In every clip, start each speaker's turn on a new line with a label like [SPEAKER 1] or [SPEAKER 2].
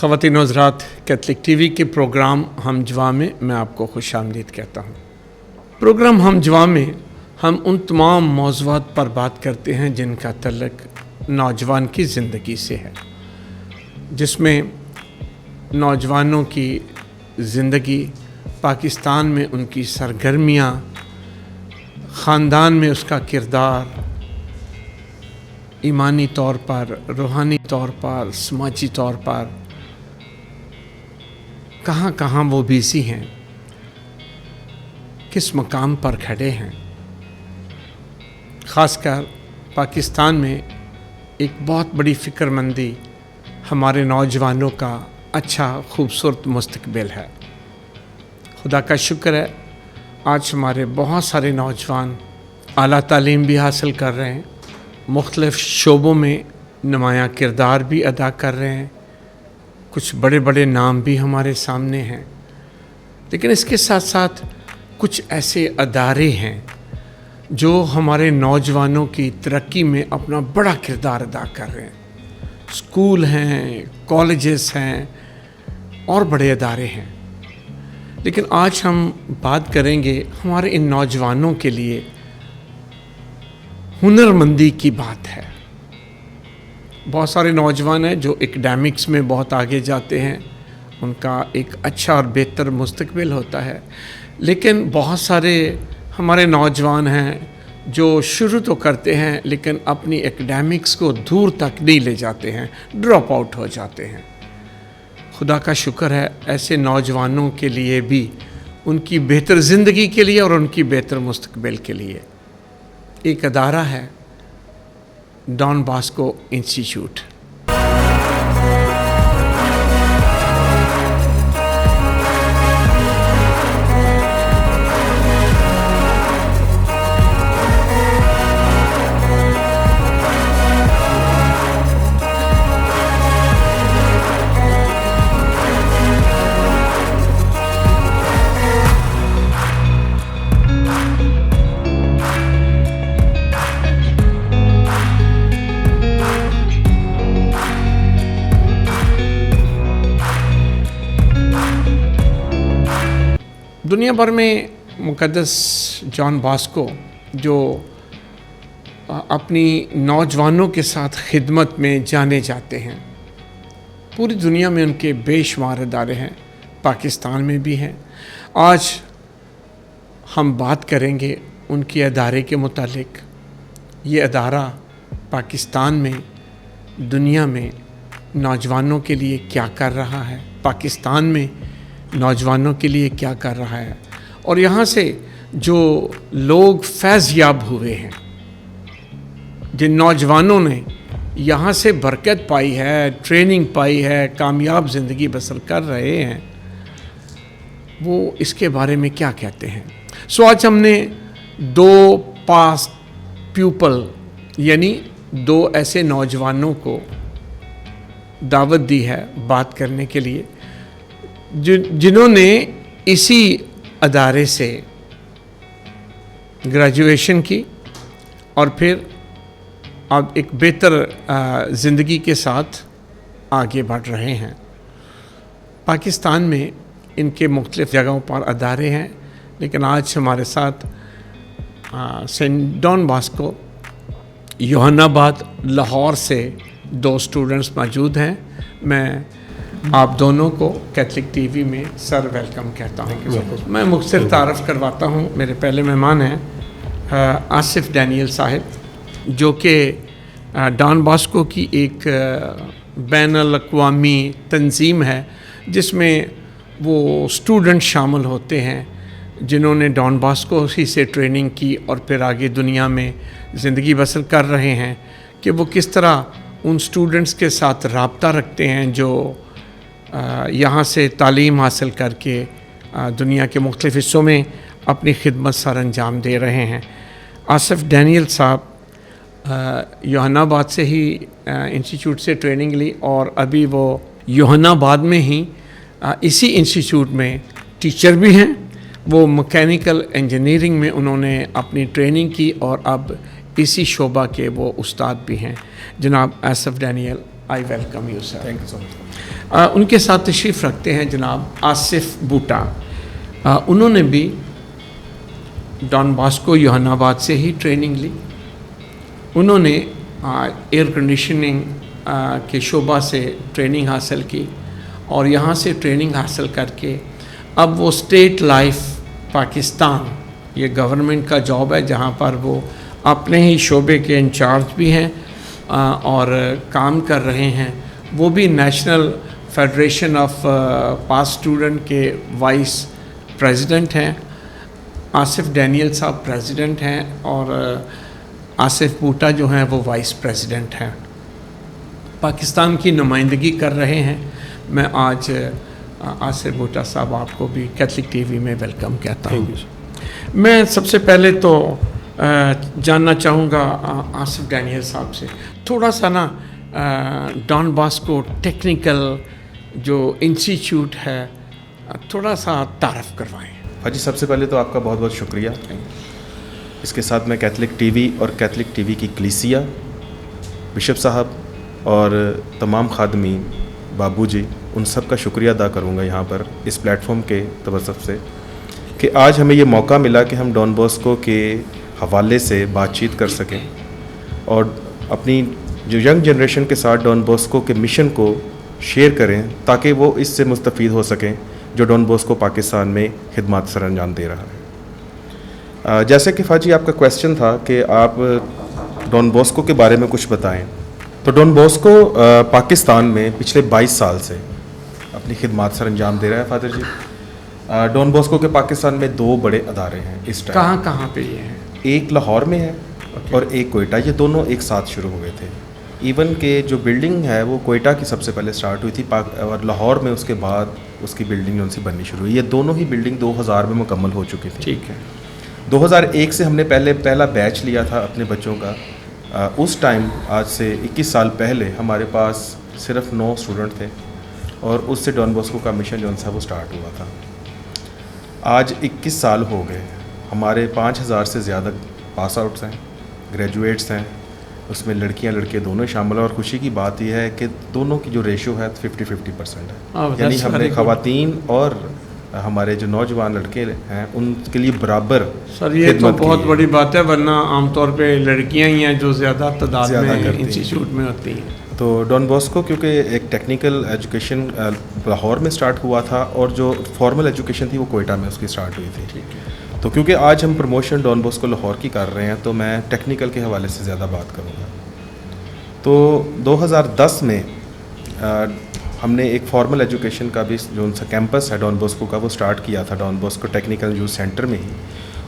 [SPEAKER 1] ख़वातीन और हज़रात, Catholic TV के प्रोग्राम हम जवा में मैं आपको खुशामदीद कहता हूँ। प्रोग्राम हम जवा में हम उन तमाम मौज़ूआत पर बात करते हैं जिनका तल्लुक़ नौजवान की ज़िंदगी से है, जिसमें नौजवानों की ज़िंदगी, पाकिस्तान में उनकी सरगर्मियाँ, ख़ानदान में उसका किरदार, ईमानी तौर पर, रूहानी तौर पर, समाजी तौर पर कहाँ कहाँ वो बिज़ी हैं, किस मकाम पर खड़े हैं। ख़ासकर पाकिस्तान में एक बहुत बड़ी फ़िक्रमंदी हमारे नौजवानों का अच्छा खूबसूरत मुस्तक़बिल है। खुदा का शुक्र है, आज हमारे बहुत सारे नौजवान आला तालीम भी हासिल कर रहे हैं, मुख्तलिफ़ शोबों में नुमायाँ किरदार भी अदा कर रहे हैं, कुछ बड़े बड़े नाम भी हमारे सामने हैं। लेकिन इसके साथ साथ कुछ ऐसे अदारे हैं जो हमारे नौजवानों की तरक्की में अपना बड़ा किरदार अदा कर रहे हैं। स्कूल हैं, कॉलेजेस हैं और बड़े अदारे हैं। लेकिन आज हम बात करेंगे हमारे इन नौजवानों के लिए हुनरमंदी की बात है। बहुत सारे नौजवान हैं जो एकेडमिक्स में बहुत आगे जाते हैं, उनका एक अच्छा और बेहतर मुस्तक़बिल होता है। लेकिन बहुत सारे हमारे नौजवान हैं जो शुरू तो करते हैं लेकिन अपनी एकेडमिक्स को दूर तक नहीं ले जाते हैं, ड्रॉप आउट हो जाते हैं। खुदा का शुक्र है, ऐसे नौजवानों के लिए भी उनकी बेहतर ज़िंदगी के लिए और उनकी बेहतर मुस्तक़बिल के लिए एक अदारा है, डॉन बॉस्को इंस्टीट्यूट। दुनिया भर में मुक़द्दस जॉन बॉस्को जो अपनी नौजवानों के साथ खिदमत में जाने जाते हैं, पूरी दुनिया में उनके बेशुमार अदारे हैं, पाकिस्तान में भी हैं। आज हम बात करेंगे उनके अदारे के मुतालिक। ये अदारा पाकिस्तान में, दुनिया में नौजवानों के लिए क्या कर रहा है, पाकिस्तान में नौजवानों के लिए क्या कर रहा है, और यहाँ से जो लोग फैज़ याब हुए हैं, जिन नौजवानों ने यहाँ से बरकत पाई है, ट्रेनिंग पाई है, कामयाब ज़िंदगी बसर कर रहे हैं, वो इसके बारे में क्या कहते हैं। सो आज हमने दो पास्ट प्यूपल यानी दो ऐसे नौजवानों को दावत दी है बात करने के लिए जिन्होंने इसी अदारे से ग्रेजुएशन की और फिर अब एक बेहतर ज़िंदगी के साथ आगे बढ़ रहे हैं। पाकिस्तान में इनके मुख्तलिफ़ जगहों पर अदारे हैं, लेकिन आज हमारे साथ सेंट डॉन बॉस्को योहानाबाद लाहौर से दो स्टूडेंट्स मौजूद हैं। मैं आप दोनों को कैथलिक टीवी में सर वेलकम कहता हूँ। मैं मुख्तसर तारफ़ करवाता हूँ। मेरे पहले मेहमान हैं आसिफ डैनियल साहिब, जो कि डॉन बॉस्को की एक बैनुल अक़वामी तंजीम है जिसमें वो स्टूडेंट शामिल होते हैं जिन्होंने डॉन बॉस्को ही से ट्रेनिंग की और फिर आगे दुनिया में ज़िंदगी बसर कर रहे हैं कि वो किस तरह उन स्टूडेंट्स के साथ राब्ता रखते हैं जो यहाँ से तालीम हासिल करके दुनिया के मुख्तलिफ़ हिस्सों में अपनी खिदमत सर अंजाम दे रहे हैं। आसिफ डैनियल साहब योहानाबाद से ही इंस्टीट्यूट से ट्रेनिंग ली और अभी वो योहानाबाद में ही इसी इंस्टीट्यूट में टीचर भी हैं। वो मैकेनिकल इंजीनियरिंग में उन्होंने अपनी ट्रेनिंग की और अब इसी शोबा के वो उस्ताद भी हैं। जनाब Asif Daniel, I welcome you sir.
[SPEAKER 2] Thank you so much.
[SPEAKER 1] उनके साथ तशरीफ़ रखते हैं जनाब आसिफ बूटा। उन्होंने भी डॉन बॉस्को योहानाबाद से ही ट्रेनिंग ली। उन्होंने एयर कंडीशनिंग के शोबा से ट्रेनिंग हासिल की और यहाँ से ट्रेनिंग हासिल करके अब वो स्टेट लाइफ पाकिस्तान, ये गवर्नमेंट का जॉब है जहाँ पर वो अपने ही शोबे के इंचार्ज भी हैं और काम कर रहे हैं। वो भी national federation of pass student के वाइस प्रेसिडेंट हैं। आसिफ डैनियल साहब प्रेसिडेंट हैं और आसिफ बूटा जो हैं वो वाइस प्रेसिडेंट हैं, पाकिस्तान की नुमाइंदगी कर रहे हैं। मैं आज आसिफ बूटा साहब आपको भी कैथलिक टीवी में वेलकम कहता हूँ। मैं सबसे पहले तो जानना चाहूँगा आसिफ डैनियल साहब से थोड़ा सा ना डॉन बॉस्को टेक्निकल जो इंस्टीट्यूट है थोड़ा सा तारफ़ करवाएं।
[SPEAKER 2] हाजी, सबसे पहले तो आपका बहुत बहुत शुक्रिया। इसके साथ मैं कैथलिक टीवी और कैथलिक टीवी की कलीसिया, बिशप साहब और तमाम खादमीन, बाबूजी, उन सब का शुक्रिया अदा करूँगा यहाँ पर इस प्लेटफॉर्म के तवज्जुह से कि आज हमें ये मौका मिला कि हम डॉन बॉस्को के हवाले से बातचीत कर सकें और अपनी जो यंग जनरेशन के साथ डॉन बॉस्को के मिशन को शेयर करें ताकि वो इससे मुस्तफ़ीद हो सकें जो डॉन बॉस्को पाकिस्तान में खिदमत सर अंजाम दे रहा है। जैसे कि फ़ाजी आपका क्वेश्चन था कि आप डॉन बॉस्को के बारे में कुछ बताएं, तो डॉन बॉस्को पाकिस्तान में पिछले 22 साल से अपनी खिदमत सर अंजाम दे रहा है। फादर जी, डॉन बॉस्को के पाकिस्तान में 2 बड़े अदारे हैं इस टाइम।
[SPEAKER 1] कहाँ पे ये हैं?
[SPEAKER 2] एक लाहौर में है और एक कोयटा। ये दोनों एक साथ शुरू हुए थे। इवन के जो बिल्डिंग है वो कोयटा की सबसे पहले स्टार्ट हुई थी और लाहौर में उसके बाद उसकी बिल्डिंग जो सी बननी शुरू हुई। ये दोनों ही बिल्डिंग 2000 में मुकम्मल हो चुकी थी।
[SPEAKER 1] ठीक है।
[SPEAKER 2] 2001 से हमने पहला बैच लिया था अपने बच्चों का। उस टाइम आज से 21 साल पहले हमारे पास सिर्फ 9 स्टूडेंट थे और उससे डॉन बॉस्को का मिशन जो सा वो स्टार्ट हुआ था। आज 21 साल हो गए, हमारे 5000 से ज़्यादा पास आउट्स हैं, ग्रेजुएट्स हैं, उसमें लड़कियां लड़के दोनों शामिल हैं। और खुशी की बात यह है कि दोनों की जो रेशो है 50-50% है। यानी हमने ख़वातीन और हमारे जो नौजवान लड़के हैं उनके लिए बराबर।
[SPEAKER 1] सर ये तो बहुत बड़ी बात है, वरना आमतौर पे लड़कियां ही हैं जो ज़्यादा तादाद में इंस्टीट्यूट में होती हैं।
[SPEAKER 2] तो डॉन बॉस्को क्योंकि एक टेक्निकल एजुकेशन लाहौर में स्टार्ट हुआ था और जो फॉर्मल एजुकेशन थी वो कोयटा में उसकी स्टार्ट हुई थी।
[SPEAKER 1] ठीक है।
[SPEAKER 2] तो क्योंकि आज हम प्रमोशन डॉन बॉस्को लाहौर की कर रहे हैं तो मैं टेक्निकल के हवाले से ज़्यादा बात करूँगा। तो 2010 में हमने एक फॉर्मल एजुकेशन का भी जो उनका कैंपस है डॉन बॉस्को का वो स्टार्ट किया था Don Bosco technical youth centre में ही।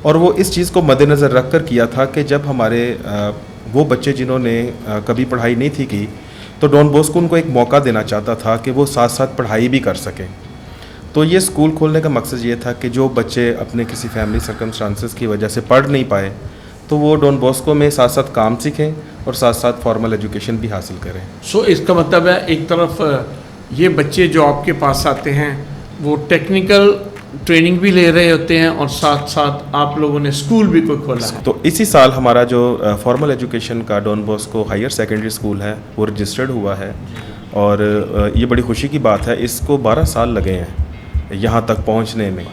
[SPEAKER 2] और वो इस चीज़ को मद्देनज़र रख कर किया था कि जब हमारे वो बच्चे जिन्होंने कभी पढ़ाई नहीं थी की, तो डॉन बॉस्को उनको एक मौका देना चाहता था कि वो साथ साथ पढ़ाई भी कर सकें। तो ये स्कूल खोलने का मकसद ये था कि जो बच्चे अपने किसी फैमिली सर्कमस्टांसेस की वजह से पढ़ नहीं पाए तो वो डॉन बॉस्को में साथ साथ काम सीखें और साथ साथ फॉर्मल एजुकेशन भी हासिल करें।
[SPEAKER 1] सो इसका मतलब है एक तरफ ये बच्चे जो आपके पास आते हैं वो टेक्निकल ट्रेनिंग भी ले रहे होते हैं और साथ साथ आप लोगों ने स्कूल भी कोई खोला है।
[SPEAKER 2] तो इसी साल हमारा जो फॉर्मल एजुकेशन का Don Bosco higher secondary school है वो रजिस्टर्ड हुआ है और ये बड़ी खुशी की बात है। इसको 12 साल लगे हैं यहाँ तक पहुँचने में।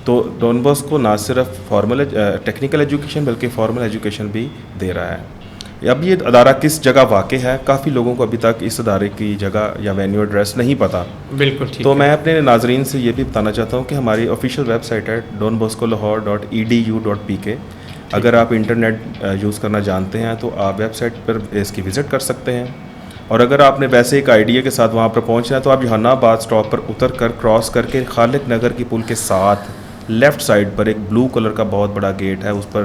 [SPEAKER 2] तो डॉन बॉस्को ना सिर्फ फॉर्मल टेक्निकल एजुकेशन बल्कि फॉर्मल एजुकेशन भी दे रहा है। अब ये अदारा किस जगह वाक़ है, काफ़ी लोगों को अभी तक इस अदारे की जगह या वेन्यू एड्रेस नहीं पता।
[SPEAKER 1] बिल्कुल ठीक।
[SPEAKER 2] तो मैं अपने नाजरीन से ये भी बताना चाहता हूँ कि हमारी ऑफिशियल वेबसाइट है donboscolahore.edu.pk। अगर आप इंटरनेट यूज़ करना जानते हैं तो आप वेबसाइट पर इसकी विज़िट कर सकते हैं। और अगर आपने वैसे एक आइडिया के साथ वहाँ पर पहुँचना है तो आप योहानाबाद स्टॉप पर उतर कर क्रॉस करके खालिक नगर की पुल के साथ लेफ़्ट साइड पर एक ब्लू कलर का बहुत बड़ा गेट है, उस पर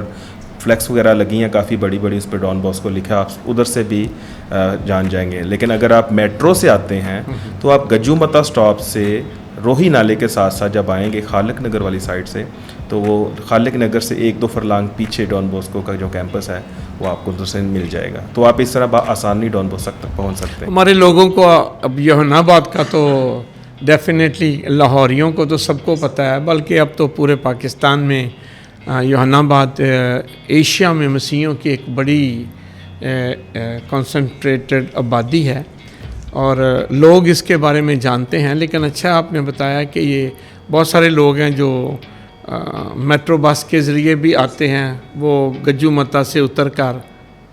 [SPEAKER 2] फ्लैक्स वगैरह लगी हैं काफ़ी बड़ी बड़ी, उस पर डॉन बॉस्को लिखा, आप उधर से भी जान जाएंगे। लेकिन अगर आप मेट्रो से आते हैं तो आप गज्जूमता स्टॉप से रोही नाले के साथ साथ जब आएंगे खालिक नगर वाली साइड से तो वो खालिक नगर से 1-2 फरलांग पीछे डॉन बॉस्को का जो कैंपस है वो आपको उधर से मिल जाएगा। तो आप इस तरह आसानी डॉन बॉस्को तक पहुँच सकते हैं।
[SPEAKER 1] हमारे लोगों को अब योहानाबाद का तो डेफिनेटली लाहौरियों को तो सबको पता है, बल्कि अब तो पूरे पाकिस्तान में योहानाबाद एशिया में मसीहियों की एक बड़ी कंसंट्रेटेड आबादी है। और लोग इसके बारे में जानते हैं। लेकिन अच्छा आपने बताया कि ये बहुत सारे लोग हैं जो मेट्रो बस के ज़रिए भी आते हैं, वो गज्जू मत्ता से उतर कर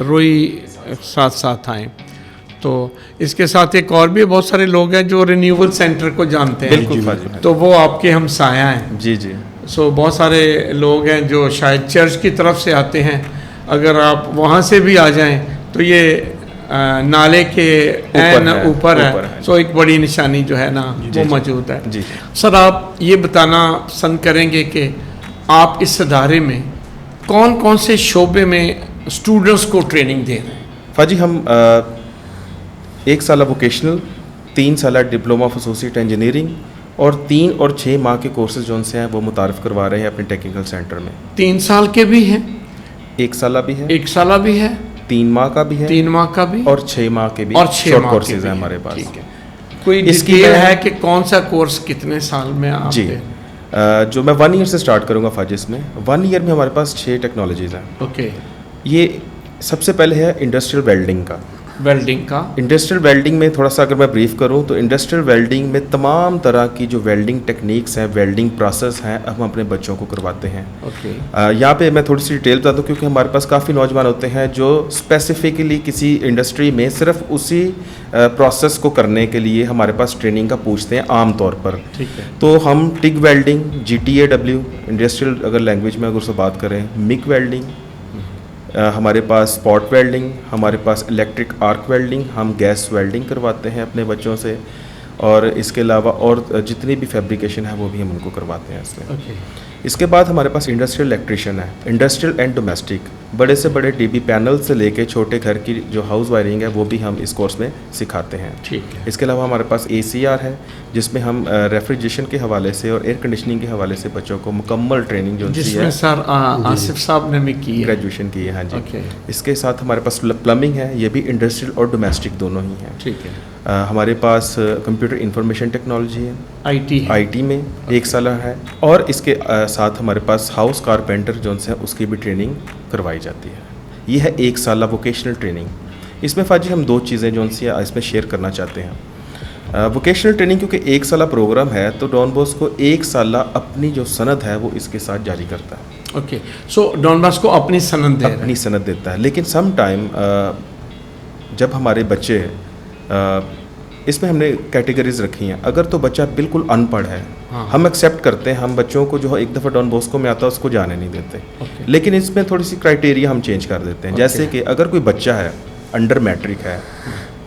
[SPEAKER 1] रोई साथ साथ आएँ। तो इसके साथ एक और भी बहुत सारे लोग हैं जो रिन्यूअल सेंटर को जानते हैं।
[SPEAKER 2] बिल्कुल,
[SPEAKER 1] तो वो आपके हमसाया हैं।
[SPEAKER 2] जी जी।
[SPEAKER 1] सो बहुत सारे लोग हैं जो शायद चर्च की तरफ से आते हैं, अगर आप वहाँ से भी आ जाएं तो ये नाले के ऊपर है। सो एक बड़ी निशानी जो है ना वो मौजूद है।
[SPEAKER 2] जी।
[SPEAKER 1] सर आप ये बताना पसंद करेंगे कि आप इस इदारे में कौन कौन से शोबे में स्टूडेंट्स को ट्रेनिंग दे रहे हैं?
[SPEAKER 2] फाजी हम 1 साल वोकेशनल, 3 साल डिप्लोमा ऑफ एसोसिएट इंजीनियरिंग और 3 और 6 माह के कोर्सेज जो से हैं वो मुतारफ़ करवा रहे हैं अपने टेक्निकल सेंटर में।
[SPEAKER 1] 3 साल के भी हैं,
[SPEAKER 2] 1 साल भी है,
[SPEAKER 1] 1 साल भी है,
[SPEAKER 2] 3 माह का भी है,
[SPEAKER 1] 3 माह का भी
[SPEAKER 2] और 6 माह के भी,
[SPEAKER 1] और 6
[SPEAKER 2] शॉर्ट
[SPEAKER 1] माह
[SPEAKER 2] कोर्सेज
[SPEAKER 1] हैं
[SPEAKER 2] हमारे पास।
[SPEAKER 1] ठीक है। कोई
[SPEAKER 2] इसकी
[SPEAKER 1] डिटेल है कि कौन सा कोर्स कितने साल में आप
[SPEAKER 2] जी जो मैं 1 ईयर से स्टार्ट करूँगा फाजिस में। 1 ईयर में हमारे पास 6 टेक्नोलॉजीज़ हैं।
[SPEAKER 1] ओके।
[SPEAKER 2] ये सबसे पहले है इंडस्ट्रियल वेल्डिंग का।
[SPEAKER 1] वेल्डिंग का
[SPEAKER 2] इंडस्ट्रियल वेल्डिंग में थोड़ा सा अगर मैं ब्रीफ करूं तो इंडस्ट्रियल वेल्डिंग में तमाम तरह की जो वेल्डिंग टेक्निक्स हैं, वेल्डिंग प्रोसेस हैं, हम अपने बच्चों को करवाते हैं।
[SPEAKER 1] ओके।
[SPEAKER 2] यहाँ पे मैं थोड़ी सी डिटेल बताता हूँ क्योंकि हमारे पास काफ़ी नौजवान होते हैं जो स्पेसिफिकली किसी इंडस्ट्री में सिर्फ उसी प्रोसेस को करने के लिए हमारे पास ट्रेनिंग का पूछते हैं आम तौर पर।
[SPEAKER 1] ठीक है।
[SPEAKER 2] तो हम टिग वेल्डिंग, GTAW इंडस्ट्रियल अगर लैंग्वेज में अगर उससे बात करें, मिग वेल्डिंग, हमारे पास स्पॉट वेल्डिंग, हमारे पास इलेक्ट्रिक आर्क वेल्डिंग, हम गैस वेल्डिंग करवाते हैं अपने बच्चों से, और इसके अलावा और जितनी भी फैब्रिकेशन है वो भी हम उनको करवाते हैं इसमें।
[SPEAKER 1] ओके।
[SPEAKER 2] इसके बाद हमारे पास इंडस्ट्रियल इलेक्ट्रिशियन है, इंडस्ट्रियल एंड डोमेस्टिक, बड़े से बड़े DB पैनल से लेके छोटे घर की जो हाउस वायरिंग है वो भी हम इस कोर्स में सिखाते हैं।
[SPEAKER 1] ठीक है।
[SPEAKER 2] इसके अलावा हमारे पास ACR है जिसमें हम रेफ्रिजरेशन के हवाले से और एयर कंडीशनिंग के हवाले से बच्चों को मुकम्मल ट्रेनिंग जो
[SPEAKER 1] जिसमें सर आसिफ साहब ने भी की है,
[SPEAKER 2] ग्रेजुएशन की है। हाँ जी।
[SPEAKER 1] ओके।
[SPEAKER 2] इसके साथ हमारे पास प्लम्बिंग है, ये भी इंडस्ट्रियल और डोमेस्टिक दोनों ही हैं।
[SPEAKER 1] ठीक है।
[SPEAKER 2] हमारे पास कंप्यूटर इंफॉर्मेशन टेक्नोलॉजी है,
[SPEAKER 1] IT
[SPEAKER 2] में 1 साल है, और इसके साथ हमारे पास हाउस कारपेंटर जो है उसकी भी ट्रेनिंग करवाई जाती है। ये है 1 साल वोकेशनल ट्रेनिंग। इसमें फाजी हम 2 चीज़ें जो सी इसमें शेयर करना चाहते हैं। वोकेशनल ट्रेनिंग क्योंकि 1 साल प्रोग्राम है तो डॉन बॉस्को 1 साल अपनी जो सनद है वो इसके साथ जारी करता है।
[SPEAKER 1] ओके। सो डॉन बॉस्को अपनी सनद
[SPEAKER 2] देता है, लेकिन सम टाइम जब हमारे बच्चे इसमें हमने कैटेगरीज रखी हैं। अगर तो बच्चा बिल्कुल अनपढ़ है,
[SPEAKER 1] हाँ।
[SPEAKER 2] हम एक्सेप्ट करते हैं, हम बच्चों को जो एक दफ़ा डॉन बॉस्को में आता है उसको जाने नहीं देते। लेकिन इसमें थोड़ी सी क्राइटेरिया हम चेंज कर देते हैं। जैसे कि अगर कोई बच्चा है अंडर मैट्रिक है,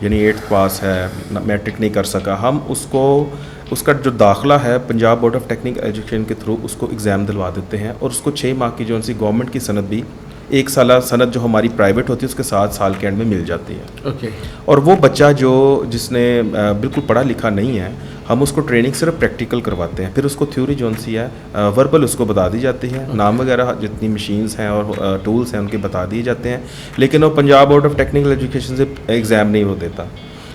[SPEAKER 2] यानी 8th पास है, मैट्रिक नहीं कर सका, हम उसको उसका जो दाखिला है Punjab board of technical education के थ्रू उसको एग्ज़ाम दिलवा देते हैं, और उसको 6 माह की जो सी गवर्नमेंट की सनद भी 1 साल सनद जो हमारी प्राइवेट होती है उसके 7 साल के एंड में मिल जाती है।
[SPEAKER 1] ओके।
[SPEAKER 2] और वो बच्चा जिसने बिल्कुल पढ़ा लिखा नहीं है, हम उसको ट्रेनिंग सिर्फ प्रैक्टिकल करवाते हैं, फिर उसको थ्योरी जो सी है वर्बल उसको बता दी जाती है, नाम वगैरह जितनी मशीन्स हैं और टूल्स हैं उनके बता दिए जाते हैं, लेकिन वो Punjab board of technical education से एग्ज़ाम नहीं वो देता।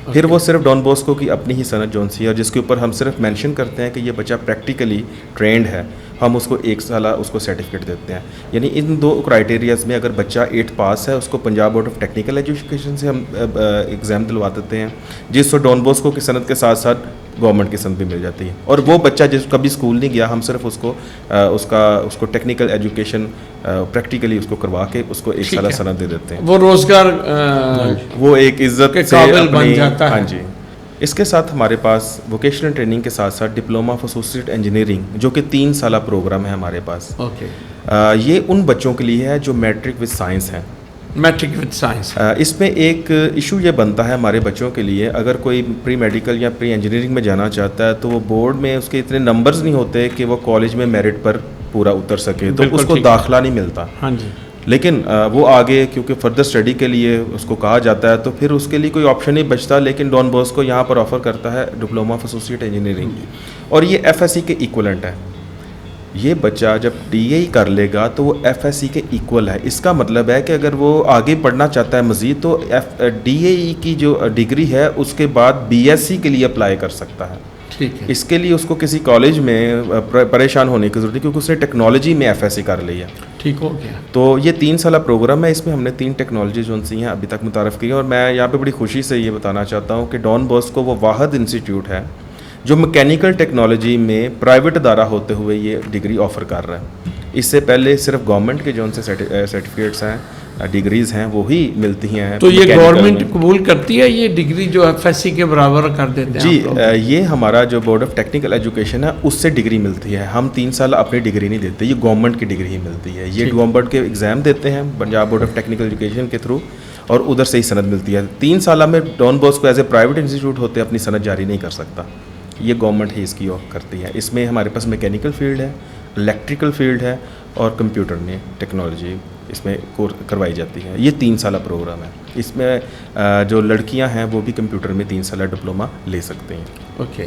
[SPEAKER 2] फिर वो सिर्फ डॉन बॉस्को की अपनी ही सनद जो सी है, और जिसके ऊपर हम सिर्फ मेंशन करते हैं कि ये बच्चा प्रैक्टिकली ट्रेंड है, हम उसको 1 साल उसको सर्टिफिकेट देते हैं। यानी इन 2 क्राइटेरियाज में अगर बच्चा 8th पास है उसको Punjab board of technical education से हम एग्ज़ाम दिलवा देते हैं, जिससे डॉन बॉस्को की सनद के साथ साथ गवर्नमेंट की सनद भी मिल जाती है। और वो बच्चा जिस कभी स्कूल नहीं गया, हम सिर्फ उसको उसको टेक्निकल एजुकेशन प्रैक्टिकली उसको करवा के उसको 1 साल सनद दे देते हैं।
[SPEAKER 1] वो रोजगार
[SPEAKER 2] वो एक इज्जत
[SPEAKER 1] के काबिल बन जाता है।
[SPEAKER 2] हाँ जी। इसके साथ हमारे पास वोकेशनल ट्रेनिंग के साथ साथ डिप्लोमा ऑफ एसोसिएट इंजीनियरिंग जो कि 3 साल प्रोग्राम है हमारे पास।
[SPEAKER 1] ओके।
[SPEAKER 2] ये उन बच्चों के लिए है जो मैट्रिक विद साइंस हैं।
[SPEAKER 1] Matric with science.
[SPEAKER 2] इसमें एक इशू ये बनता है हमारे बच्चों के लिए, अगर कोई प्री मेडिकल या प्री इंजीनियरिंग में जाना चाहता है तो वो बोर्ड में उसके इतने नंबर्स नहीं होते कि वो कॉलेज में मेरिट पर पूरा उतर सके, तो उसको दाखिला नहीं मिलता।
[SPEAKER 1] हाँ जी।
[SPEAKER 2] लेकिन वो आगे क्योंकि फर्दर स्टडी के लिए उसको कहा जाता है तो फिर उसके लिए कोई ऑप्शन नहीं बचता, लेकिन डॉन बॉस्को यहाँ पर ऑफर करता है डिप्लोमा ऑफ एसोसिएट इंजीनियरिंग, और ये FSC के इक्वलेंट है। ये बच्चा जब DAE कर लेगा तो वो FSC के इक्वल है। इसका मतलब है कि अगर वो आगे पढ़ना चाहता है मज़ीद तो DAE की जो डिग्री है उसके बाद BSc के लिए अप्लाई कर सकता है।
[SPEAKER 1] ठीक है।
[SPEAKER 2] इसके लिए उसको किसी कॉलेज में परेशान होने की ज़रूरत नहीं, क्योंकि उसने टेक्नोलॉजी में एफएससी कर ली है।
[SPEAKER 1] ठीक हो गया।
[SPEAKER 2] तो ये 3 साल प्रोग्राम है, इसमें हमने 3 टेक्नोलॉजी जो सी हैं अभी तक मुतारफ़ की है। और मैं यहाँ पे बड़ी खुशी से ये बताना चाहता हूँ कि डॉन बॉस्को वो वाहिद इंस्टीट्यूट है जो मैकेनिकल टेक्नोलॉजी में प्राइवेट अदारा होते हुए ये डिग्री ऑफ़र कर रहा है। इससे पहले सिर्फ गवर्नमेंट के जो उनसे सर्टिफिकेट्स हैं, डिग्रीज़ हैं, वो ही मिलती हैं।
[SPEAKER 1] तो ये गवर्नमेंट कबूल करती है ये डिग्री जो एफएससी के बराबर कर देते हैं?
[SPEAKER 2] जी, ये हमारा जो बोर्ड ऑफ टेक्निकल एजुकेशन है उससे डिग्री मिलती है। हम 3 साल अपनी डिग्री नहीं देते, ये गवर्नमेंट की डिग्री ही मिलती है। ये गवर्नमेंट के एग्ज़ाम देते हैं Punjab board of technical education के थ्रू, और उधर से ही सनद मिलती है। 3 साल में Don Bosco as a private institute होते अपनी सनद जारी नहीं कर सकता, ये गवर्नमेंट ही इसकी करती है। इसमें हमारे पास मैकेनिकल फील्ड है, इलेक्ट्रिकल फील्ड है और कंप्यूटर में टेक्नोलॉजी इसमें कोर्स करवाई जाती है। ये 3 साल प्रोग्राम है। इसमें जो लड़कियां हैं वो भी कंप्यूटर में 3 साल डिप्लोमा ले सकते हैं।
[SPEAKER 1] ओके।